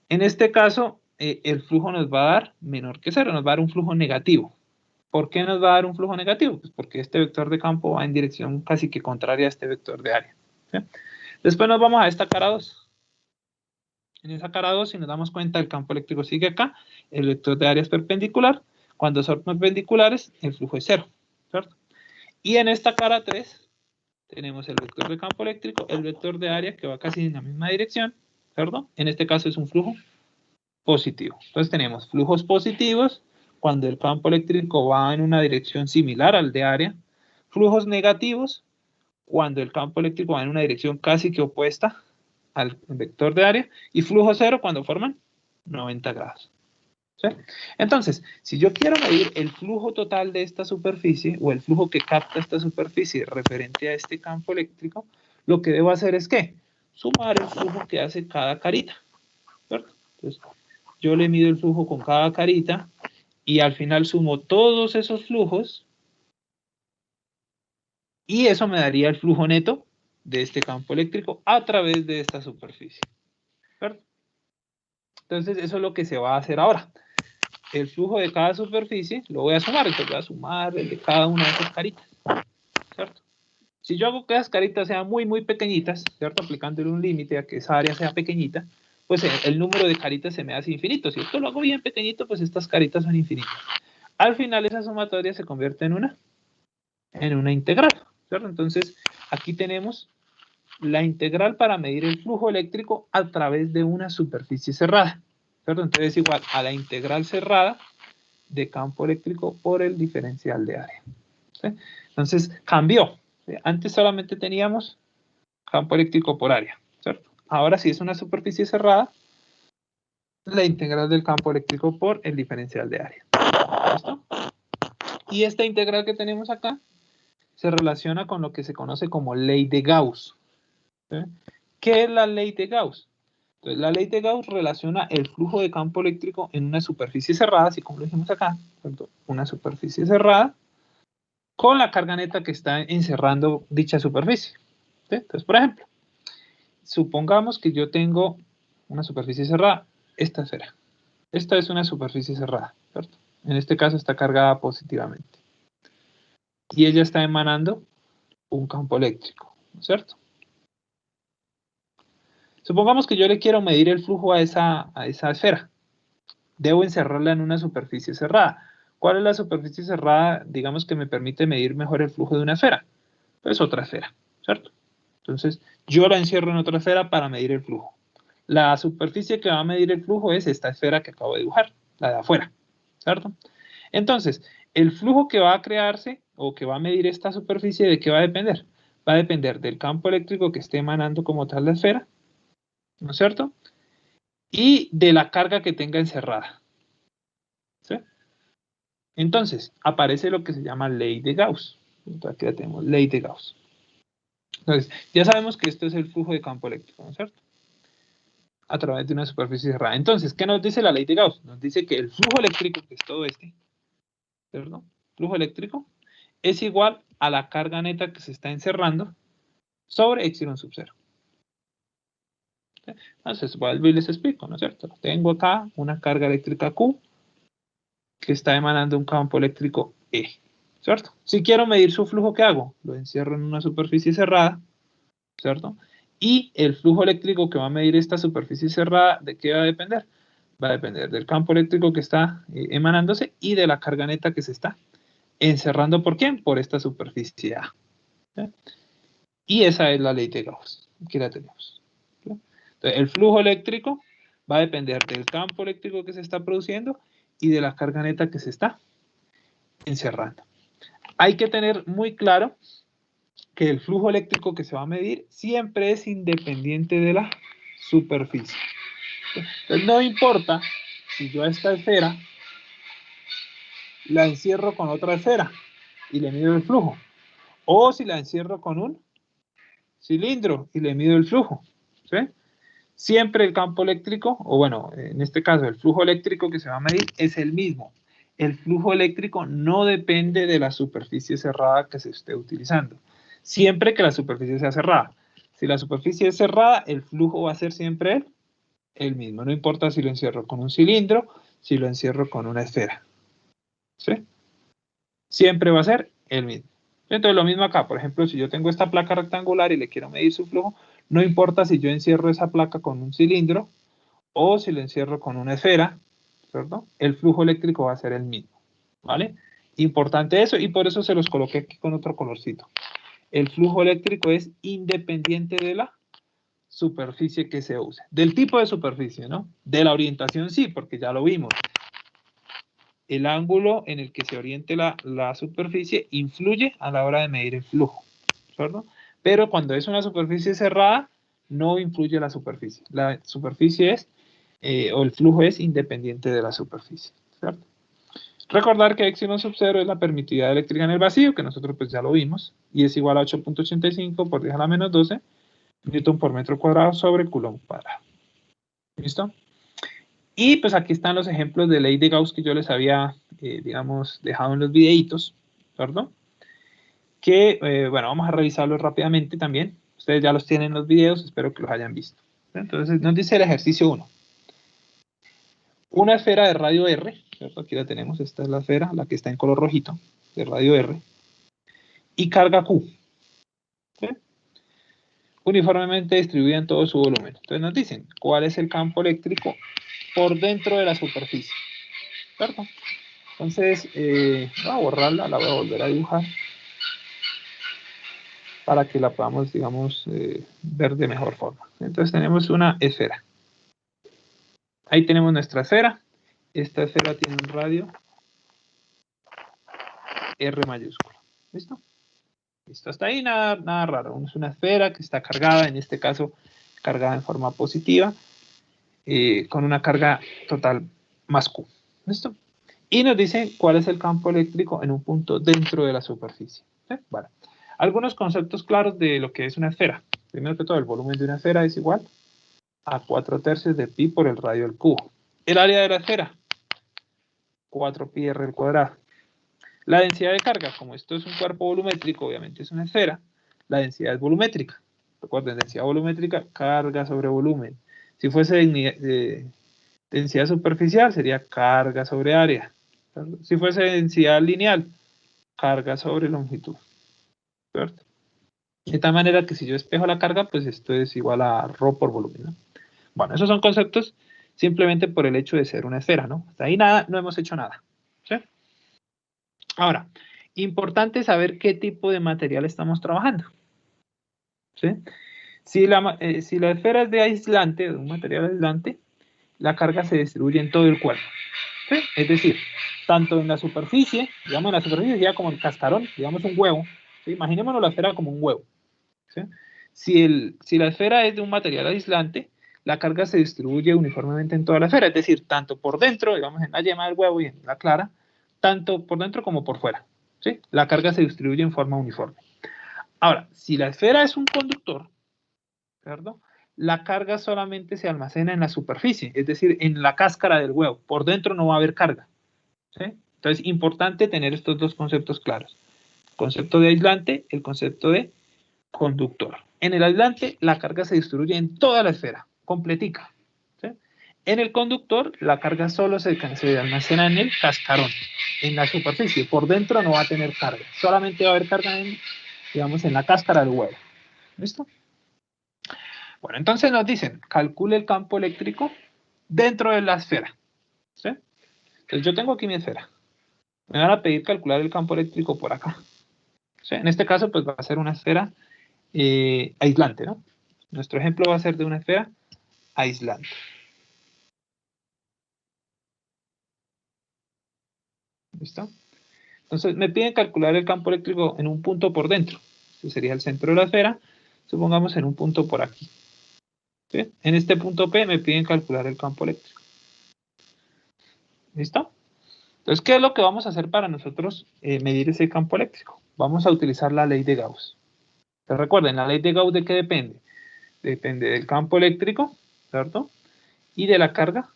En este caso, el flujo nos va a dar menor que 0, nos va a dar un flujo negativo. ¿Por qué nos va a dar un flujo negativo? Pues porque este vector de campo va en dirección casi que contraria a este vector de área. ¿Sí? Después nos vamos a esta cara 2. En esa cara 2, si nos damos cuenta, el campo eléctrico sigue acá, el vector de área es perpendicular. Cuando son perpendiculares, el flujo es 0, ¿cierto? Y en esta cara 3, tenemos el vector de campo eléctrico, el vector de área que va casi en la misma dirección, ¿cierto? En este caso es un flujo positivo. Entonces tenemos flujos positivos cuando el campo eléctrico va en una dirección similar al de área, flujos negativos cuando el campo eléctrico va en una dirección casi que opuesta al vector de área, y flujo 0 cuando forman 90 grados. ¿Sí? Entonces, si yo quiero medir el flujo total de esta superficie, o el flujo que capta esta superficie referente a este campo eléctrico, lo que debo hacer es ¿qué? Sumar el flujo que hace cada carita, ¿cierto? Entonces, yo le mido el flujo con cada carita, y al final sumo todos esos flujos, y eso me daría el flujo neto de este campo eléctrico a través de esta superficie. ¿Cierto? Entonces, eso es lo que se va a hacer ahora. El flujo de cada superficie lo voy a sumar, entonces voy a sumar el de cada una de esas caritas. ¿Cierto? Si yo hago que esas caritas sean muy, muy pequeñitas, ¿cierto? Aplicándole un límite a que esa área sea pequeñita, pues el número de caritas se me hace infinito. Si esto lo hago bien pequeñito, pues estas caritas son infinitas. Al final, esa sumatoria se convierte en una integral, ¿cierto? Entonces, aquí tenemos la integral para medir el flujo eléctrico a través de una superficie cerrada, ¿cierto? Entonces es igual a la integral cerrada de campo eléctrico por el diferencial de área. ¿Sí? Entonces cambió. ¿Sí? Antes solamente teníamos campo eléctrico por área, ¿cierto? Ahora si es una superficie cerrada, la integral del campo eléctrico por el diferencial de área. ¿Listo? Y esta integral que tenemos acá se relaciona con lo que se conoce como ley de Gauss. ¿Sí? ¿Qué es la ley de Gauss? Entonces, la ley de Gauss relaciona el flujo de campo eléctrico en una superficie cerrada, así como lo dijimos acá, ¿cierto? Una superficie cerrada, con la carga neta que está encerrando dicha superficie. ¿Sí? Entonces, por ejemplo, supongamos que yo tengo una superficie cerrada, esta esfera. Esta es una superficie cerrada, ¿cierto? En este caso está cargada positivamente. Y ella está emanando un campo eléctrico, ¿no es cierto? Supongamos que yo le quiero medir el flujo a esa esfera. Debo encerrarla en una superficie cerrada. ¿Cuál es la superficie cerrada, digamos, que me permite medir mejor el flujo de una esfera? Pues otra esfera, ¿cierto? Entonces, yo la encierro en otra esfera para medir el flujo. La superficie que va a medir el flujo es esta esfera que acabo de dibujar, la de afuera, ¿cierto? Entonces, el flujo que va a crearse o que va a medir esta superficie, ¿de qué va a depender? Va a depender del campo eléctrico que esté emanando como tal la esfera, ¿no es cierto? Y de la carga que tenga encerrada. ¿Sí? Entonces, aparece lo que se llama ley de Gauss. Entonces, aquí ya tenemos ley de Gauss. Entonces, ya sabemos que esto es el flujo de campo eléctrico, ¿no es cierto? A través de una superficie cerrada. Entonces, ¿qué nos dice la ley de Gauss? Nos dice que el flujo eléctrico, que es todo este, ¿cierto? Flujo eléctrico es igual a la carga neta que se está encerrando sobre epsilon sub 0. Entonces, vuelvo y les explico, ¿no es cierto? Tengo acá una carga eléctrica Q que está emanando un campo eléctrico E, ¿cierto? Si quiero medir su flujo, ¿qué hago? Lo encierro en una superficie cerrada, ¿cierto? Y el flujo eléctrico que va a medir esta superficie cerrada, ¿de qué va a depender? Va a depender del campo eléctrico que está emanándose y de la carga neta que se está encerrando. ¿Por quién? Por esta superficie A. ¿Sí? Y esa es la ley de Gauss. Aquí la tenemos. ¿Sí? Entonces, el flujo eléctrico va a depender del campo eléctrico que se está produciendo y de la carga neta que se está encerrando. Hay que tener muy claro que el flujo eléctrico que se va a medir siempre es independiente de la superficie. Entonces, no importa si yo a esta esfera la encierro con otra esfera y le mido el flujo, o si la encierro con un cilindro y le mido el flujo, ¿sí? Siempre el campo eléctrico, o bueno, en este caso el flujo eléctrico que se va a medir es el mismo. El flujo eléctrico no depende de la superficie cerrada que se esté utilizando, siempre que la superficie sea cerrada. Si la superficie es cerrada, el flujo va a ser siempre el mismo, no importa si lo encierro con un cilindro, si lo encierro con una esfera, ¿sí? Siempre va a ser el mismo. Entonces lo mismo acá, por ejemplo, si yo tengo esta placa rectangular y le quiero medir su flujo, no importa si yo encierro esa placa con un cilindro o si lo encierro con una esfera, ¿cierto? El flujo eléctrico va a ser el mismo, ¿vale? Importante eso y por eso se los coloqué aquí con otro colorcito. El flujo eléctrico es independiente de la superficie que se use. Del tipo de superficie, ¿no? De la orientación sí, porque ya lo vimos. El ángulo en el que se oriente la superficie influye a la hora de medir el flujo, ¿cierto? Pero cuando es una superficie cerrada, no influye la superficie. La superficie es, o el flujo es independiente de la superficie, ¿cierto? Recordar que epsilon sub 0 es la permitividad eléctrica en el vacío, que nosotros pues ya lo vimos, y es igual a 8.85 por 10 a la menos 12 Newton por metro cuadrado sobre Coulomb cuadrado. ¿Listo? Y pues aquí están los ejemplos de ley de Gauss que yo les había, digamos, dejado en los videitos, ¿cierto? Que, bueno, vamos a revisarlos rápidamente también. Ustedes ya los tienen en los videos, espero que los hayan visto. Entonces, nos dice el ejercicio 1. Una esfera de radio R, ¿cierto? Aquí la tenemos, esta es la esfera, la que está en color rojito, de radio R. Y carga Q. ¿Sí? Uniformemente distribuida en todo su volumen. Entonces nos dicen, ¿cuál es el campo eléctrico por dentro de la superficie? ¿Cierto? Entonces, voy a borrarla, la voy a volver a dibujar para que la podamos, digamos, ver de mejor forma. Entonces tenemos una esfera. Ahí tenemos nuestra esfera. Esta esfera tiene un radio R mayúscula. ¿Listo? Listo. Hasta ahí nada raro. Es una esfera que está cargada, en este caso cargada en forma positiva, con una carga total más Q. ¿Listo? Y nos dice cuál es el campo eléctrico en un punto dentro de la superficie. ¿Sí? Bueno, algunos conceptos claros de lo que es una esfera. Primero que todo, el volumen de una esfera es igual a 4/3 de pi por el radio del cubo. El área de la esfera, 4pi r al cuadrado. La densidad de carga, como esto es un cuerpo volumétrico, obviamente es una esfera, la densidad es volumétrica. Recuerden, densidad volumétrica, carga sobre volumen. Si fuese densidad superficial, sería carga sobre área. Si fuese densidad lineal, carga sobre longitud. ¿Cierto? De tal manera que si yo espejo la carga, pues esto es igual a ρ por volumen, ¿no? Bueno, esos son conceptos simplemente por el hecho de ser una esfera, ¿no? Hasta ahí nada, no hemos hecho nada. ¿Sí? Ahora, importante saber qué tipo de material estamos trabajando. ¿Sí? Si la esfera es de aislante, de un material aislante, la carga se distribuye en todo el cuerpo. ¿Sí? Es decir, tanto en la superficie, digamos en la superficie sería como el cascarón, digamos un huevo. ¿Sí? Imaginémonos la esfera como un huevo. ¿Sí? Si la esfera es de un material aislante, la carga se distribuye uniformemente en toda la esfera, es decir, tanto por dentro, digamos en la yema del huevo y en la clara, tanto por dentro como por fuera. ¿Sí? La carga se distribuye en forma uniforme. Ahora, si la esfera es un conductor, ¿cierto? La carga solamente se almacena en la superficie, es decir, en la cáscara del huevo. Por dentro no va a haber carga. ¿Sí? Entonces, importante tener estos dos conceptos claros. El concepto de aislante, el concepto de conductor. En el aislante, la carga se distribuye en toda la esfera, completica. ¿Sí? En el conductor, la carga solo se almacena en el cascarón, en la superficie. Por dentro no va a tener carga. Solamente va a haber carga digamos, en la cáscara del huevo. ¿Listo? Bueno, entonces nos dicen, calcule el campo eléctrico dentro de la esfera. ¿Sí? Entonces yo tengo aquí mi esfera. Me van a pedir calcular el campo eléctrico por acá. ¿Sí? En este caso, pues va a ser una esfera aislante, ¿no? Nuestro ejemplo va a ser de una esfera aislante. ¿Listo? Entonces me piden calcular el campo eléctrico en un punto por dentro. Este sería el centro de la esfera. Supongamos en un punto por aquí. ¿Sí? En este punto P me piden calcular el campo eléctrico. ¿Listo? Entonces, ¿qué es lo que vamos a hacer para nosotros medir ese campo eléctrico? Vamos a utilizar la ley de Gauss. Pero recuerden, la ley de Gauss, ¿de qué depende? Depende del campo eléctrico, ¿cierto? Y de la carga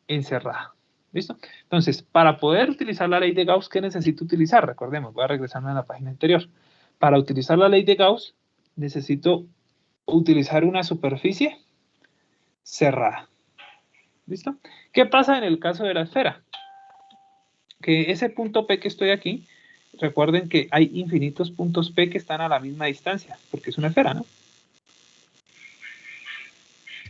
encerrada. ¿Listo? Entonces, para poder utilizar la ley de Gauss, ¿qué necesito utilizar? Recordemos, voy a regresarme a la página anterior. Para utilizar la ley de Gauss, necesito utilizar una superficie cerrada. ¿Listo? ¿Qué pasa en el caso de la esfera? Que ese punto P que estoy aquí, recuerden que hay infinitos puntos P que están a la misma distancia, porque es una esfera, ¿no?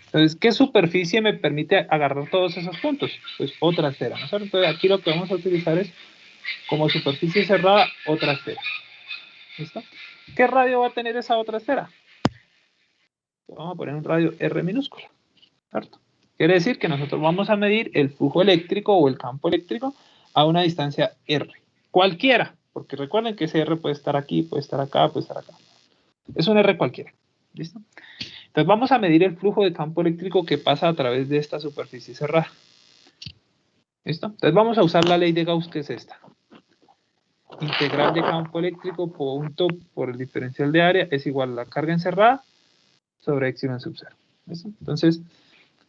Entonces, ¿qué superficie me permite agarrar todos esos puntos? Pues otra esfera, ¿no? Entonces, aquí lo que vamos a utilizar es, como superficie cerrada, otra esfera. ¿Listo? ¿Qué radio va a tener esa otra esfera? Vamos a poner un radio R minúsculo, ¿cierto? Quiere decir que nosotros vamos a medir el flujo eléctrico o el campo eléctrico a una distancia R. Cualquiera, porque recuerden que ese R puede estar aquí, puede estar acá, puede estar acá. Es un R cualquiera. ¿Listo? Entonces vamos a medir el flujo de campo eléctrico que pasa a través de esta superficie cerrada. ¿Listo? Entonces vamos a usar la ley de Gauss, que es esta. Integral de campo eléctrico punto por el diferencial de área es igual a la carga encerrada sobre epsilon sub 0. ¿Listo? Entonces,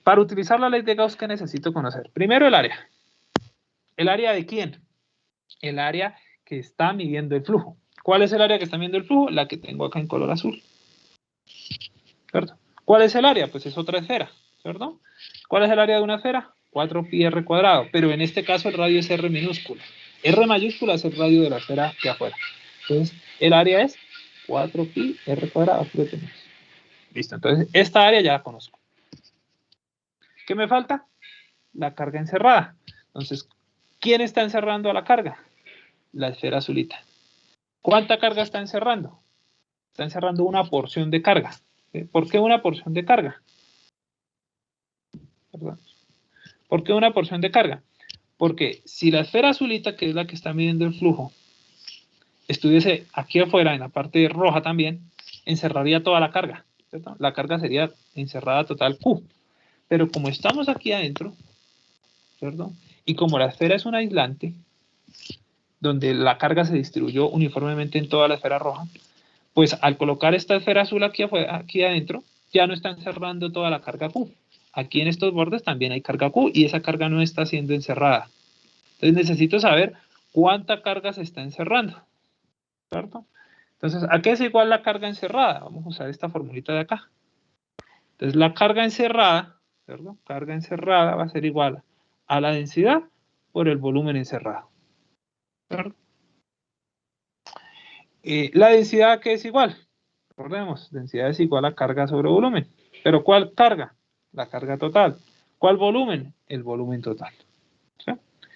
para utilizar la ley de Gauss, ¿qué necesito conocer? Primero el área. ¿El área de quién? El área que está midiendo el flujo. ¿Cuál es el área que está midiendo el flujo? La que tengo acá en color azul. ¿Cierto? ¿Cuál es el área? Pues es otra esfera, ¿cierto? ¿Cuál es el área de una esfera? 4pi r cuadrado, pero en este caso el radio es r minúscula. R mayúscula es el radio de la esfera de afuera. Entonces, el área es 4pi r cuadrado. Aquí lo tenemos. Listo, entonces esta área ya la conozco. ¿Qué me falta? La carga encerrada. Entonces, ¿quién está encerrando a la carga? La esfera azulita. ¿Cuánta carga está encerrando? Está encerrando una porción de carga. ¿Sí? ¿Por qué una porción de carga? Perdón. ¿Por qué una porción de carga? Porque si la esfera azulita, que es la que está midiendo el flujo, estuviese aquí afuera, en la parte roja también, encerraría toda la carga, ¿cierto? La carga sería encerrada total Q. Pero como estamos aquí adentro, ¿cierto? Y como la esfera es un aislante, donde la carga se distribuyó uniformemente en toda la esfera roja, pues al colocar esta esfera azul aquí afuera, aquí adentro, ya no está encerrando toda la carga Q. Aquí en estos bordes también hay carga Q y esa carga no está siendo encerrada. Entonces necesito saber cuánta carga se está encerrando, ¿cierto? Entonces, ¿a qué es igual la carga encerrada? Vamos a usar esta formulita de acá. Entonces, la carga encerrada, ¿cierto? Carga encerrada va a ser igual a la densidad por el volumen encerrado, ¿cierto? La densidad, ¿qué es igual? Recordemos, densidad es igual a carga sobre volumen. ¿Pero cuál carga? La carga total. ¿Cuál volumen? El volumen total. ¿Sí?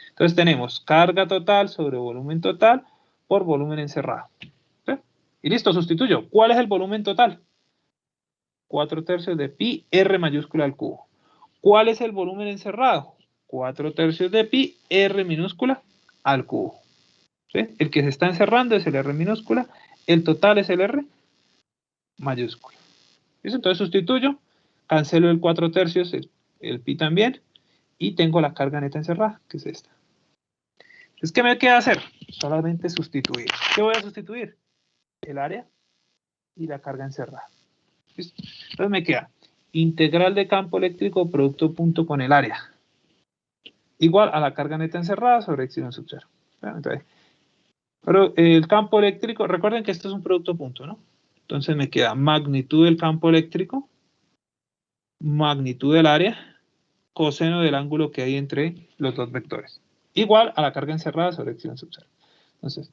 Entonces tenemos carga total sobre volumen total por volumen encerrado. ¿Sí? Y listo, sustituyo. ¿Cuál es el volumen total? 4/3 de pi r mayúscula al cubo. ¿Cuál es el volumen encerrado? 4/3 de pi r minúscula al cubo. ¿Sí? El que se está encerrando es el r minúscula, el total es el r mayúscula. ¿Listo? Entonces sustituyo, cancelo el 4/3, el pi también, y tengo la carga neta encerrada, que es esta. Entonces, ¿qué me queda hacer? Solamente sustituir. ¿Qué voy a sustituir? El área y la carga encerrada. ¿Listo? Entonces me queda integral de campo eléctrico producto punto con el área igual a la carga neta encerrada sobre epsilon sub 0. Entonces, pero el campo eléctrico, recuerden que esto es un producto punto, ¿no? Entonces me queda magnitud del campo eléctrico, magnitud del área, coseno del ángulo que hay entre los dos vectores, igual a la carga encerrada sobre epsilon sub 0. Entonces,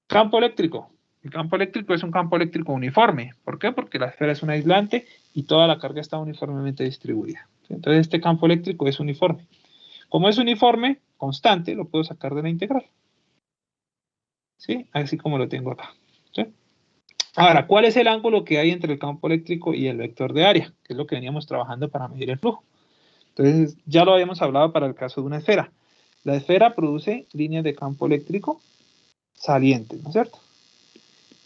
campo eléctrico. El campo eléctrico es un campo eléctrico uniforme. ¿Por qué? Porque la esfera es un aislante y toda la carga está uniformemente distribuida. Entonces, este campo eléctrico es uniforme. Como es uniforme, constante, lo puedo sacar de la integral. ¿Sí? Así como lo tengo acá. ¿Sí? Ahora, ¿cuál es el ángulo que hay entre el campo eléctrico y el vector de área? Que es lo que veníamos trabajando para medir el flujo. Entonces, ya lo habíamos hablado para el caso de una esfera. La esfera produce líneas de campo eléctrico salientes, ¿no es cierto?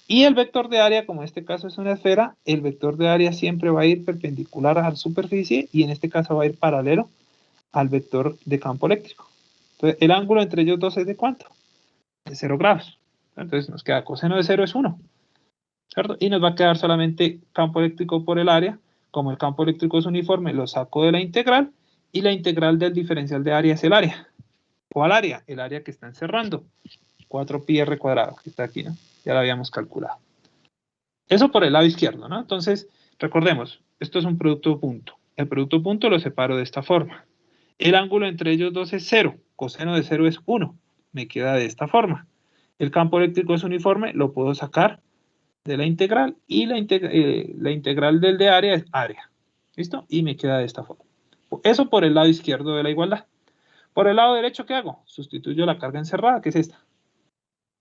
Y el vector de área, como en este caso es una esfera, el vector de área siempre va a ir perpendicular a la superficie y en este caso va a ir paralelo al vector de campo eléctrico. Entonces, el ángulo entre ellos dos es ¿de cuánto? De 0 grados. Entonces, nos queda coseno de 0 es 1, ¿cierto? Y nos va a quedar solamente campo eléctrico por el área. Como el campo eléctrico es uniforme, lo saco de la integral y la integral del diferencial de área es el área. ¿Cuál área? El área que está encerrando. 4pi r cuadrado, que está aquí, ¿no? Ya lo habíamos calculado. Eso por el lado izquierdo, ¿no? Entonces, recordemos, esto es un producto punto. El producto punto lo separo de esta forma. El ángulo entre ellos dos es 0. Coseno de 0 es 1. Me queda de esta forma. El campo eléctrico es uniforme, lo puedo sacar de la integral y la integral del de área es área. ¿Listo? Y me queda de esta forma. Eso por el lado izquierdo de la igualdad. Por el lado derecho, ¿qué hago? Sustituyo la carga encerrada, que es esta.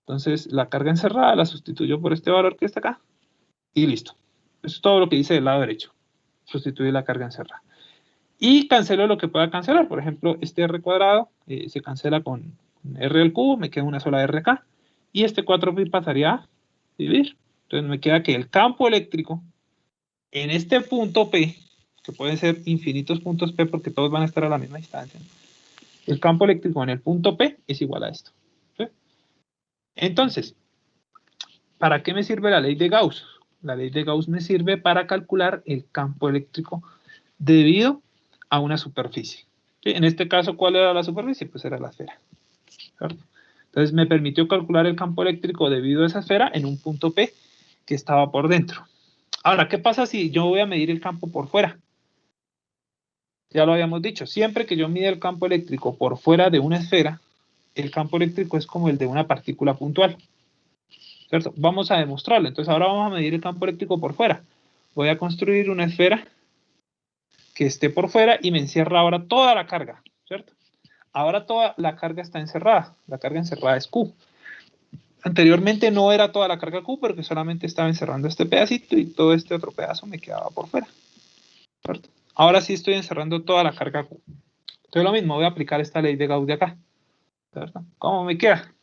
Entonces, la carga encerrada la sustituyo por este valor que está acá. Y listo. Eso es todo lo que dice del lado derecho. Sustituir la carga encerrada. Y cancelo lo que pueda cancelar. Por ejemplo, este r cuadrado se cancela con r al cubo. Me queda una sola r acá. Y este 4pi pasaría a dividir. Entonces me queda que el campo eléctrico en este punto P, que pueden ser infinitos puntos P porque todos van a estar a la misma distancia. El campo eléctrico en el punto P es igual a esto. ¿Sí? Entonces, ¿para qué me sirve la ley de Gauss? La ley de Gauss me sirve para calcular el campo eléctrico debido a una superficie. ¿Sí? En este caso, ¿cuál era la superficie? Pues era la esfera. ¿Cierto? Entonces me permitió calcular el campo eléctrico debido a esa esfera en un punto P que estaba por dentro. Ahora, ¿qué pasa si yo voy a medir el campo por fuera? Ya lo habíamos dicho, siempre que yo mida el campo eléctrico por fuera de una esfera, el campo eléctrico es como el de una partícula puntual. ¿Cierto? Vamos a demostrarlo. Entonces ahora vamos a medir el campo eléctrico por fuera. Voy a construir una esfera que esté por fuera y me encierra ahora toda la carga, ¿cierto? Ahora toda la carga está encerrada. La carga encerrada es Q. Anteriormente no era toda la carga Q porque solamente estaba encerrando este pedacito y todo este otro pedazo me quedaba por fuera, ¿cierto? Ahora sí estoy encerrando toda la carga Q. Entonces lo mismo, voy a aplicar esta ley de Gauss de acá, ¿cierto? ¿Cómo me queda?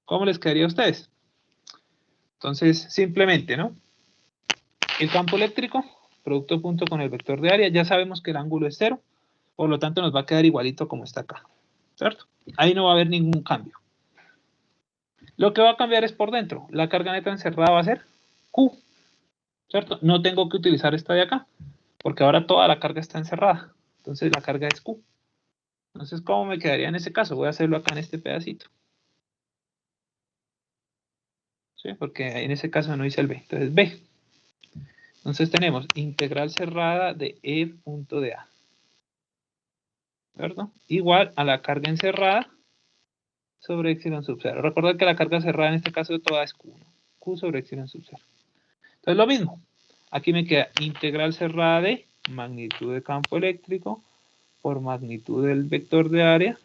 ¿Cómo les quedaría a ustedes? Entonces, simplemente, ¿no? El campo eléctrico, producto punto con el vector de área, ya sabemos que el ángulo es 0, por lo tanto nos va a quedar igualito como está acá, ¿cierto? Ahí no va a haber ningún cambio. Lo que va a cambiar es por dentro. La carga neta encerrada va a ser Q, ¿cierto? No tengo que utilizar esta de acá, porque ahora toda la carga está encerrada. Entonces la carga es Q. Entonces, ¿cómo me quedaría en ese caso? Voy a hacerlo acá en este pedacito. ¿Sí? Porque en ese caso no hice el B. Entonces, B. Entonces tenemos integral cerrada de E punto de A, ¿cierto? Igual a la carga encerrada sobre epsilon sub 0. Recuerda que la carga cerrada en este caso toda es Q, ¿no? Q sobre epsilon sub 0. Entonces lo mismo. Aquí me queda integral cerrada de magnitud de campo eléctrico por magnitud del vector de área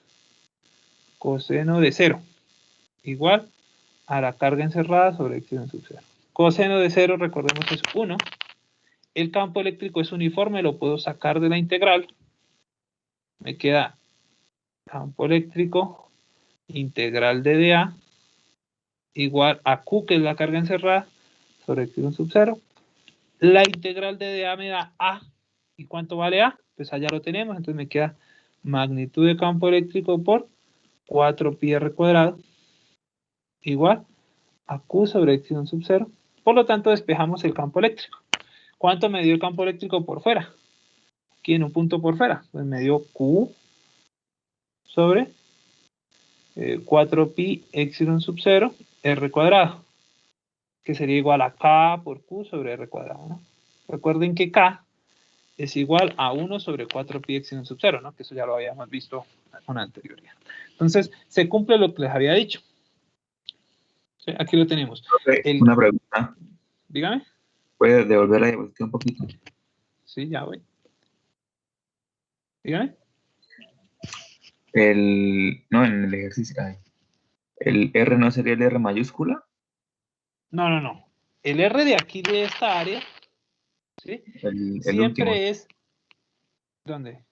coseno de 0. Igual a la carga encerrada sobre epsilon sub 0. Coseno de 0, recordemos, es 1. El campo eléctrico es uniforme, lo puedo sacar de la integral. Me queda campo eléctrico integral de dA igual a Q, que es la carga encerrada, sobre epsilon sub 0. La integral de dA me da A. ¿Y cuánto vale A? Pues allá lo tenemos, entonces me queda magnitud de campo eléctrico por 4πr cuadrado igual a Q sobre epsilon sub 0. Por lo tanto, despejamos el campo eléctrico. ¿Cuánto me dio el campo eléctrico por fuera? Aquí en un punto por fuera. Pues me dio Q sobre 4pi epsilon sub 0 r cuadrado, que sería igual a K por Q sobre r cuadrado, ¿no? Recuerden que K es igual a 1 sobre 4pi epsilon sub 0, ¿no? Que eso ya lo habíamos visto con anterioridad. Entonces, se cumple lo que les había dicho. ¿Sí? Aquí lo tenemos. Una pregunta. Dígame. ¿Puedes devolver la diapositiva un poquito? Sí, ya voy. Dígame. No, en el ejercicio. ¿El R no sería el R mayúscula? No, no, no. El R de aquí, de esta área, ¿sí? El Siempre último. es... ¿Dónde?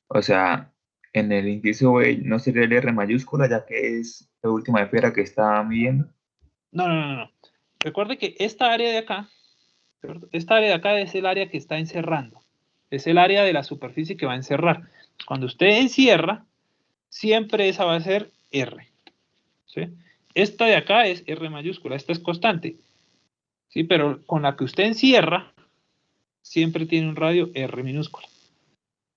O sea, en el inciso B no sería el R mayúscula, ya que es la última esfera que está midiendo. No, no, no, no. Recuerde que esta área de acá, ¿cierto? Esta área de acá es el área que está encerrando. Es el área de la superficie que va a encerrar. Cuando usted encierra, siempre esa va a ser R. ¿Sí? Esta de acá es R mayúscula, esta es constante. ¿Sí? Pero con la que usted encierra, siempre tiene un radio R minúscula.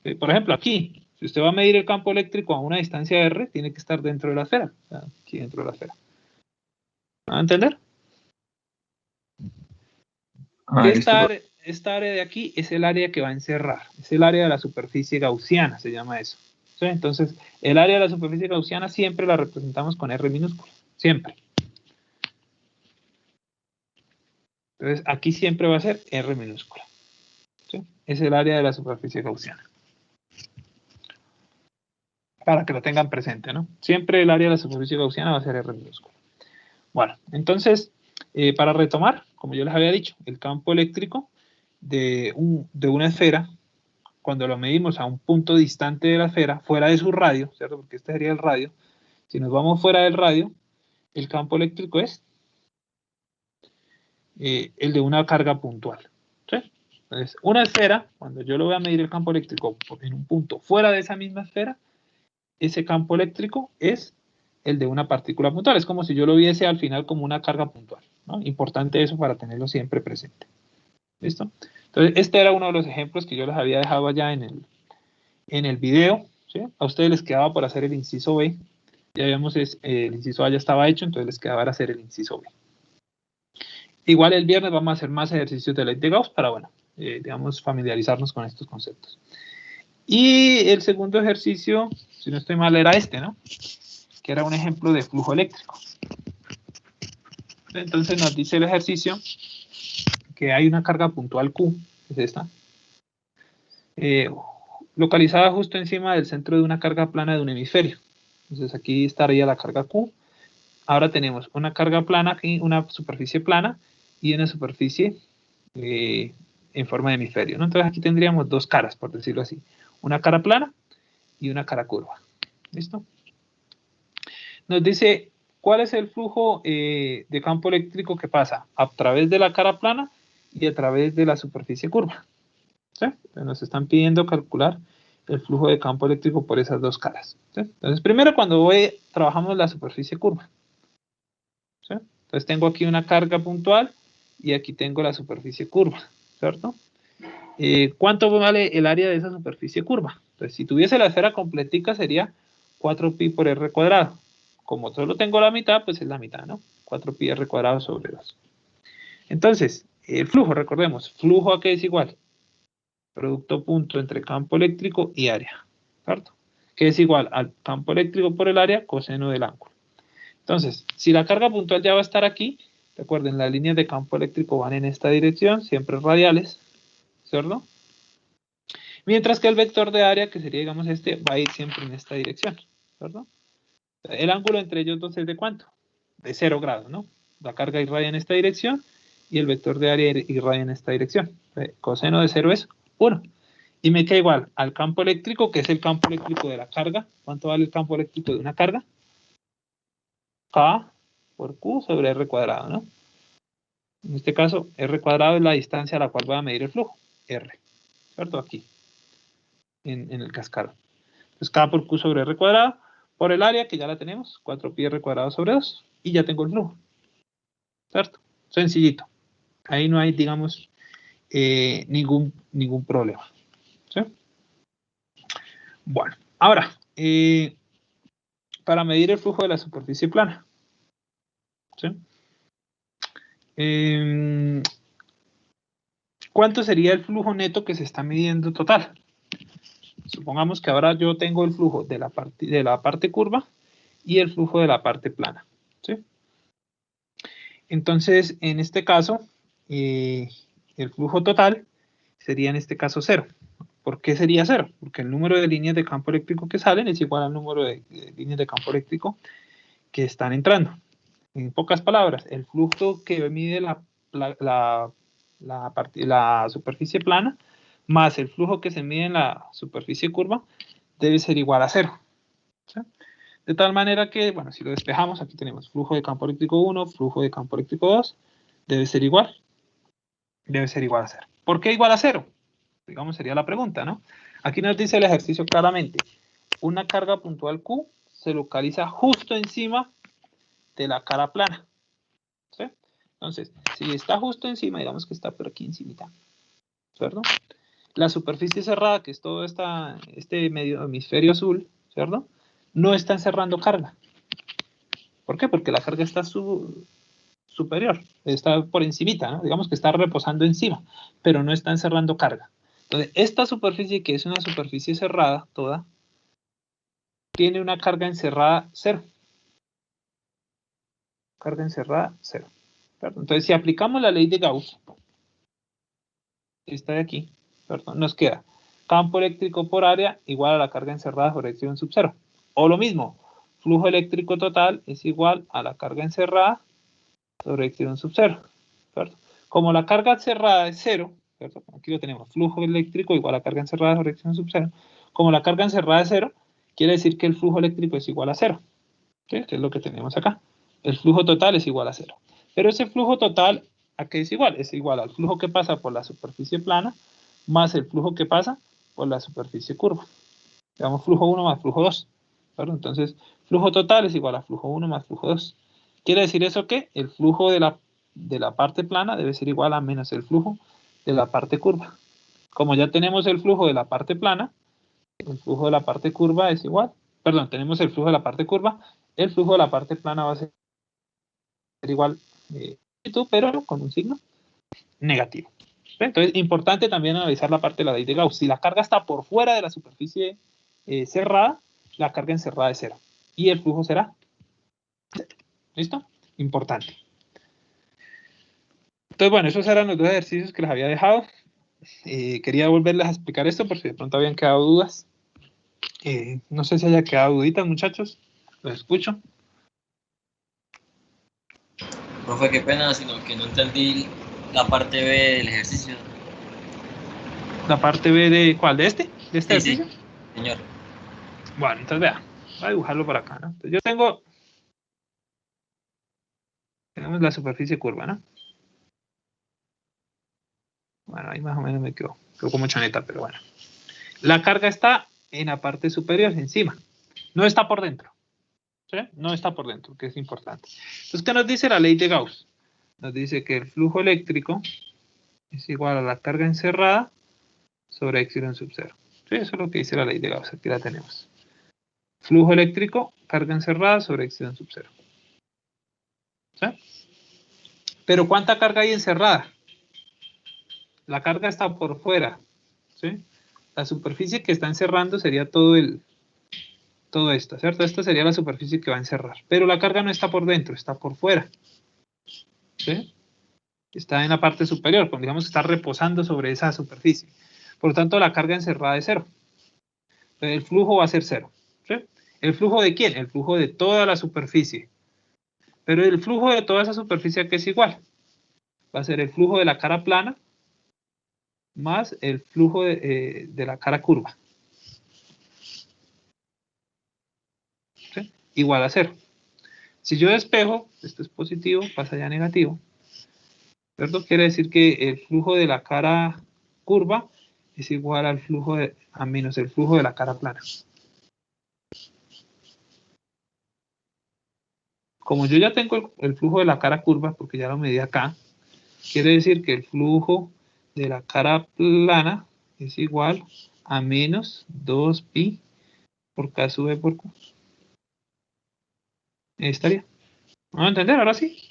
¿Sí? Por ejemplo, aquí, si usted va a medir el campo eléctrico a una distancia R, tiene que estar dentro de la esfera. O sea, aquí dentro de la esfera. ¿Va a entender? Esta área de aquí es el área que va a encerrar. Es el área de la superficie gaussiana, se llama eso. ¿Sí? Entonces, el área de la superficie gaussiana siempre la representamos con R minúscula. Siempre. Entonces, aquí siempre va a ser R minúscula. ¿Sí? Es el área de la superficie gaussiana. Para que lo tengan presente, ¿no? Siempre el área de la superficie gaussiana va a ser R minúscula. Bueno, entonces, para retomar, como yo les había dicho, el campo eléctrico de una esfera, cuando lo medimos a un punto distante de la esfera, fuera de su radio, ¿cierto? Porque este sería el radio. Si nos vamos fuera del radio, el campo eléctrico es el de una carga puntual. ¿Sí? Entonces, una esfera, cuando yo lo voy a medir el campo eléctrico en un punto fuera de esa misma esfera, ese campo eléctrico es el de una partícula puntual. Es como si yo lo viese al final como una carga puntual, ¿no? Importante eso para tenerlo siempre presente. ¿Listo? Entonces, este era uno de los ejemplos que yo les había dejado allá en el video. ¿Sí? A ustedes les quedaba por hacer el inciso B. Ya vemos, el inciso A ya estaba hecho, entonces les quedaba hacer el inciso B. Igual el viernes vamos a hacer más ejercicios de ley de Gauss para, bueno, digamos, familiarizarnos con estos conceptos. Y el segundo ejercicio, si no estoy mal, era este, ¿no? Que era un ejemplo de flujo eléctrico. Entonces nos dice el ejercicio que hay una carga puntual Q, es esta, localizada justo encima del centro de una carga plana de un hemisferio. Entonces aquí estaría la carga Q. Ahora tenemos una carga plana aquí, una superficie plana y una superficie en forma de hemisferio, ¿no? Entonces aquí tendríamos dos caras, por decirlo así. Una cara plana y una cara curva. ¿Listo? Nos dice, ¿cuál es el flujo de campo eléctrico que pasa a través de la cara plana y a través de la superficie curva? ¿Sí? Entonces nos están pidiendo calcular el flujo de campo eléctrico por esas dos caras. ¿Sí? Entonces, primero cuando trabajamos la superficie curva. ¿Sí? Entonces tengo aquí una carga puntual y aquí tengo la superficie curva, ¿cierto? ¿Cuánto vale el área de esa superficie curva? Entonces, si tuviese la esfera completica sería 4pi por r cuadrado. Como solo tengo la mitad, pues es la mitad, ¿no? 4pi r cuadrado sobre 2. Entonces, el flujo, recordemos, ¿flujo a qué es igual? Producto punto entre campo eléctrico y área, ¿cierto? Que es igual al campo eléctrico por el área coseno del ángulo. Entonces, si la carga puntual ya va a estar aquí, recuerden, las líneas de campo eléctrico van en esta dirección, siempre radiales, ¿cierto? Mientras que el vector de área, que sería, digamos, este, va a ir siempre en esta dirección, ¿cierto? El ángulo entre ellos dos es ¿de cuánto? De 0 grados, ¿no? La carga irradia en esta dirección y el vector de área irradia en esta dirección. Coseno de 0 es 1. Y me queda igual al campo eléctrico, que es el campo eléctrico de la carga. ¿Cuánto vale el campo eléctrico de una carga? K por Q sobre R cuadrado, ¿no? En este caso, R cuadrado es la distancia a la cual voy a medir el flujo. R, ¿cierto? Aquí, en el cascado. Entonces, K por Q sobre R cuadrado, por el área, que ya la tenemos, 4pi R cuadrado sobre 2, y ya tengo el flujo. ¿Cierto? Sencillito. Ahí no hay, digamos, ningún problema. ¿Sí? Bueno, ahora, para medir el flujo de la superficie plana. ¿Sí? ¿Cuánto sería el flujo neto que se está midiendo total? Supongamos que ahora yo tengo el flujo de la parte curva y el flujo de la parte plana. ¿Sí? Entonces, en este caso, el flujo total sería en este caso 0. ¿Por qué sería 0? Porque el número de líneas de campo eléctrico que salen es igual al número de líneas de campo eléctrico que están entrando. En pocas palabras, el flujo que mide la superficie plana más el flujo que se mide en la superficie curva debe ser igual a 0. ¿Sí? De tal manera que, bueno, si lo despejamos, aquí tenemos flujo de campo eléctrico 1, flujo de campo eléctrico 2, debe ser igual a 0. ¿Por qué igual a 0? Digamos, sería la pregunta, ¿no? Aquí nos dice el ejercicio claramente. Una carga puntual Q se localiza justo encima de la cara plana. ¿Sí? Entonces, si está justo encima, digamos que está por aquí encima, ¿cierto? La superficie cerrada, que es todo este medio hemisferio azul, ¿cierto? No está encerrando carga. ¿Por qué? Porque la carga está superior, está por encimita, ¿no? Digamos que está reposando encima, pero no está encerrando carga. Entonces, esta superficie, que es una superficie cerrada toda, tiene una carga encerrada 0. Carga encerrada 0. ¿Cierto? Entonces, si aplicamos la ley de Gauss, esta de aquí, ¿cierto? Nos queda campo eléctrico por área igual a la carga encerrada sobre epsilon sub 0. O lo mismo, flujo eléctrico total es igual a la carga encerrada sobre epsilon sub 0. ¿Cierto? Como la carga encerrada es 0, ¿cierto? Aquí lo tenemos, flujo eléctrico igual a carga encerrada sobre epsilon sub 0. Como la carga encerrada es 0, quiere decir que el flujo eléctrico es igual a 0. ¿Sí? Que es lo que tenemos acá. El flujo total es igual a 0. Pero ese flujo total, ¿a qué es igual? Es igual al flujo que pasa por la superficie plana más el flujo que pasa por la superficie curva. Digamos flujo 1 más flujo 2. ¿Claro? Entonces, flujo total es igual a flujo 1 más flujo 2. ¿Quiere decir eso que el flujo de la parte plana debe ser igual a menos el flujo de la parte curva? Como ya tenemos el flujo de la parte plana, el flujo de la parte curva es igual. Perdón, tenemos el flujo de la parte curva, el flujo de la parte plana va a ser igual, pero con un signo negativo. Entonces, importante también analizar la parte de la ley de Gauss. Si la carga está por fuera de la superficie cerrada, la carga encerrada es 0. Y el flujo será 0. ¿Listo? Importante. Entonces, bueno, esos eran los dos ejercicios que les había dejado. Quería volverles a explicar esto por si de pronto habían quedado dudas. No sé si haya quedado duditas, muchachos. Los escucho. Profe, qué pena, sino que no entendí la parte B del ejercicio. ¿La parte B de cuál? ¿De este? ¿De este Sí, ejercicio? sí, señor. Bueno, entonces vea, voy a dibujarlo por acá, ¿no? Entonces tenemos la superficie curva, ¿no? Bueno, ahí más o menos me quedo como chaneta, pero bueno. La carga está en la parte superior, encima. No está por dentro. ¿Sí? No está por dentro, que es importante. Entonces, ¿qué nos dice la ley de Gauss? Nos dice que el flujo eléctrico es igual a la carga encerrada sobre epsilon sub 0. ¿Sí? Eso es lo que dice la ley de Gauss. Aquí la tenemos. Flujo eléctrico, carga encerrada sobre epsilon sub 0. ¿Sí? Pero ¿cuánta carga hay encerrada? La carga está por fuera. ¿Sí? La superficie que está encerrando sería todo esto, ¿cierto? Esta sería la superficie que va a encerrar. Pero la carga no está por dentro, está por fuera. ¿Sí? Está en la parte superior, como digamos, está reposando sobre esa superficie. Por lo tanto, la carga encerrada es cero. El flujo va a ser cero. ¿Sí? ¿El flujo de quién? El flujo de toda la superficie. Pero el flujo de toda esa superficie, ¿qué es igual? Va a ser el flujo de la cara plana más el flujo de la cara curva. ¿Sí? Igual a cero. Si yo despejo, esto es positivo, pasa ya a negativo. ¿Cierto? Quiere decir que el flujo de la cara curva es igual al flujo a menos el flujo de la cara plana. Como yo ya tengo el flujo de la cara curva, porque ya lo medí acá, quiere decir que el flujo de la cara plana es igual a menos 2pi por K sub E por Q. Ahí estaría. ¿Vamos a entender ahora sí?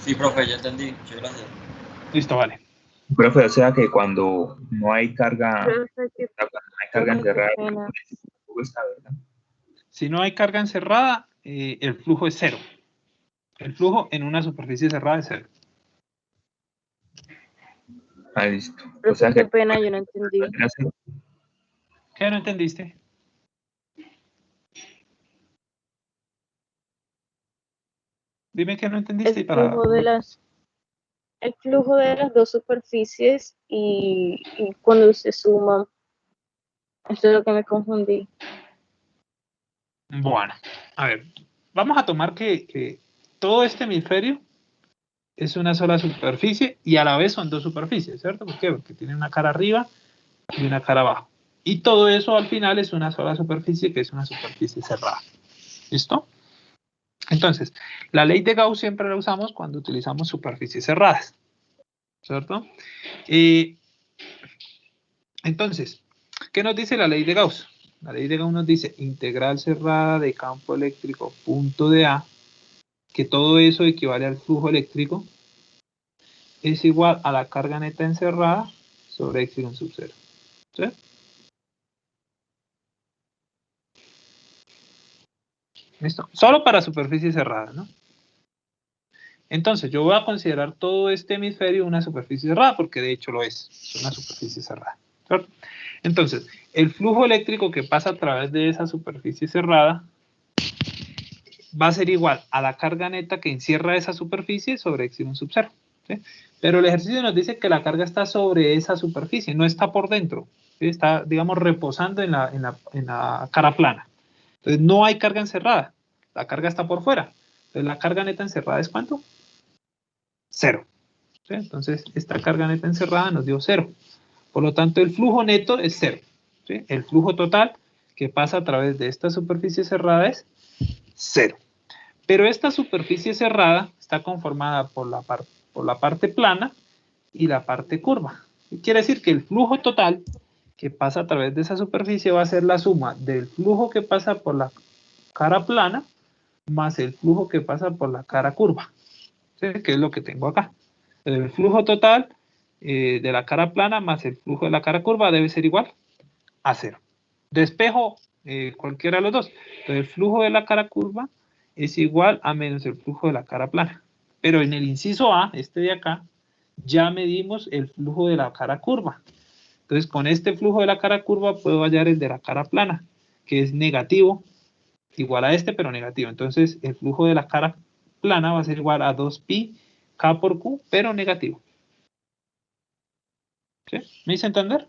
Sí, profe, ya entendí. Muchas gracias. Listo, vale. Profe, o sea que cuando no hay carga, Profe, cuando no hay carga qué encerrada, pena. el flujo está, ¿verdad? Si no hay carga encerrada, el flujo es cero. El flujo en una superficie cerrada es cero. Ah, listo. O Profe, sea qué que pena, yo no entendí. ¿Qué no entendiste? Dime que no entendiste El y para... flujo de las dos superficies y cuando se suman. Esto es lo que me confundí. Bueno, a ver, vamos a tomar que todo este hemisferio es una sola superficie y a la vez son dos superficies, ¿cierto? ¿Por qué? Porque tiene una cara arriba y una cara abajo. Y todo eso al final es una sola superficie que es una superficie cerrada. ¿Listo? Entonces, la ley de Gauss siempre la usamos cuando utilizamos superficies cerradas, ¿cierto? Entonces, ¿qué nos dice la ley de Gauss? La ley de Gauss nos dice integral cerrada de campo eléctrico punto de A, que todo eso equivale al flujo eléctrico, es igual a la carga neta encerrada sobre epsilon sub 0. ¿Sí? ¿Listo? Solo para superficies cerradas, ¿no? Entonces, yo voy a considerar todo este hemisferio una superficie cerrada, porque de hecho lo es una superficie cerrada. ¿Cierto? Entonces, el flujo eléctrico que pasa a través de esa superficie cerrada va a ser igual a la carga neta que encierra esa superficie sobre epsilon sub 0. ¿Sí? Pero el ejercicio nos dice que la carga está sobre esa superficie, no está por dentro. ¿Sí? Está, digamos, reposando en la cara plana. Entonces, no hay carga encerrada. La carga está por fuera. Entonces, la carga neta encerrada es ¿cuánto? Cero. ¿Sí? Entonces, esta carga neta encerrada nos dio cero. Por lo tanto, el flujo neto es cero. ¿Sí? El flujo total que pasa a través de esta superficie cerrada es cero. Pero esta superficie cerrada está conformada por la parte plana y la parte curva. Quiere decir que el flujo total que pasa a través de esa superficie va a ser la suma del flujo que pasa por la cara plana más el flujo que pasa por la cara curva. ¿Sí? Que es lo que tengo acá. El flujo total de la cara plana más el flujo de la cara curva debe ser igual a cero. Despejo cualquiera de los dos. Entonces el flujo de la cara curva es igual a menos el flujo de la cara plana. Pero en el inciso A, este de acá, ya medimos el flujo de la cara curva. Entonces con este flujo de la cara curva puedo hallar el de la cara plana, que es negativo, igual a este, pero negativo. Entonces el flujo de la cara plana va a ser igual a 2pi K por Q, pero negativo. ¿Sí? ¿Me hice entender?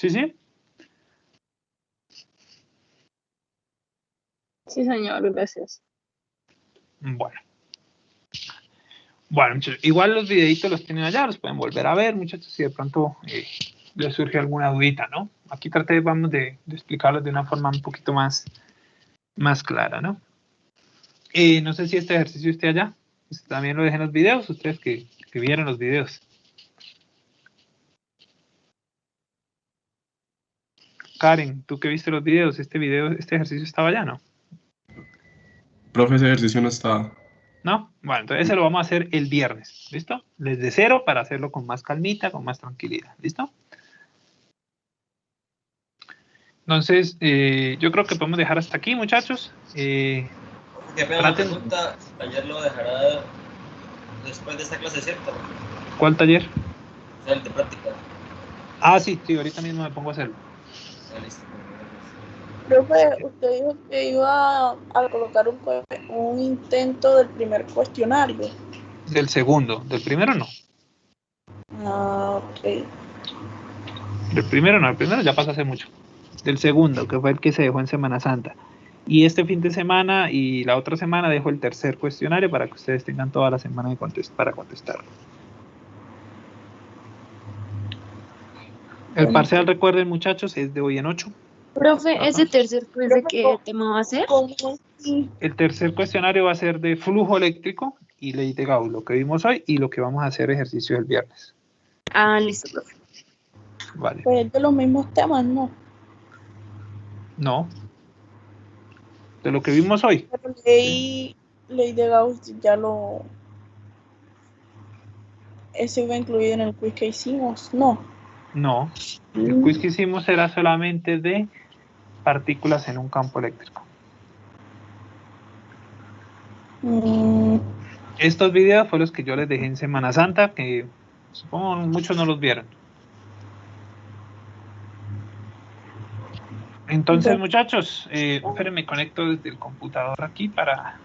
¿Sí, sí? Sí, señor, gracias. Bueno. Bueno, muchachos, igual los videitos los tienen allá, los pueden volver a ver, muchachos, si de pronto les surge alguna dudita, ¿no? Aquí vamos de explicarlos de una forma un poquito más clara, ¿no? No sé si este ejercicio esté allá, pues también lo dejen en los videos, ustedes que vieron los videos. Karen, tú que viste los videos, este ejercicio estaba allá, ¿no? Profe, ese ejercicio no está. ¿No? Bueno, entonces ese lo vamos a hacer el viernes, ¿listo? Desde cero para hacerlo con más calmita, con más tranquilidad, ¿listo? Entonces, yo creo que podemos dejar hasta aquí, muchachos. Qué pena la Traten- pregunta, ayer lo dejará después de esta clase, ¿cierto? ¿Cuál taller? O sea, el de práctica. Ah, sí, ahorita mismo me pongo a hacerlo. Ah, listo. Profe, usted dijo que iba a colocar un intento del primer cuestionario. Del segundo, del primero no. Ah, ok. Del primero no, el primero ya pasó hace mucho. Del segundo, que fue el que se dejó en Semana Santa. Y este fin de semana y la otra semana dejo el tercer cuestionario para que ustedes tengan toda la semana para contestarlo. El parcial, recuerden, muchachos, es de hoy en 8. Profe, ¿ese tercer quiz de qué tema va a ser? ¿Cómo así? El tercer cuestionario va a ser de flujo eléctrico y ley de Gauss, lo que vimos hoy y lo que vamos a hacer ejercicio el viernes. Ah, listo, profe. Vale. Pues es de los mismos temas, ¿no? No. De lo que vimos hoy. Pero ley de Gauss ya lo... Ese iba incluido en el quiz que hicimos, ¿no? No. El quiz que hicimos era solamente de partículas en un campo eléctrico. Mm, Estos videos fueron los que yo les dejé en Semana Santa, que supongo muchos no los vieron. Entonces, Bueno. muchachos, espérenme, conecto desde el computador aquí para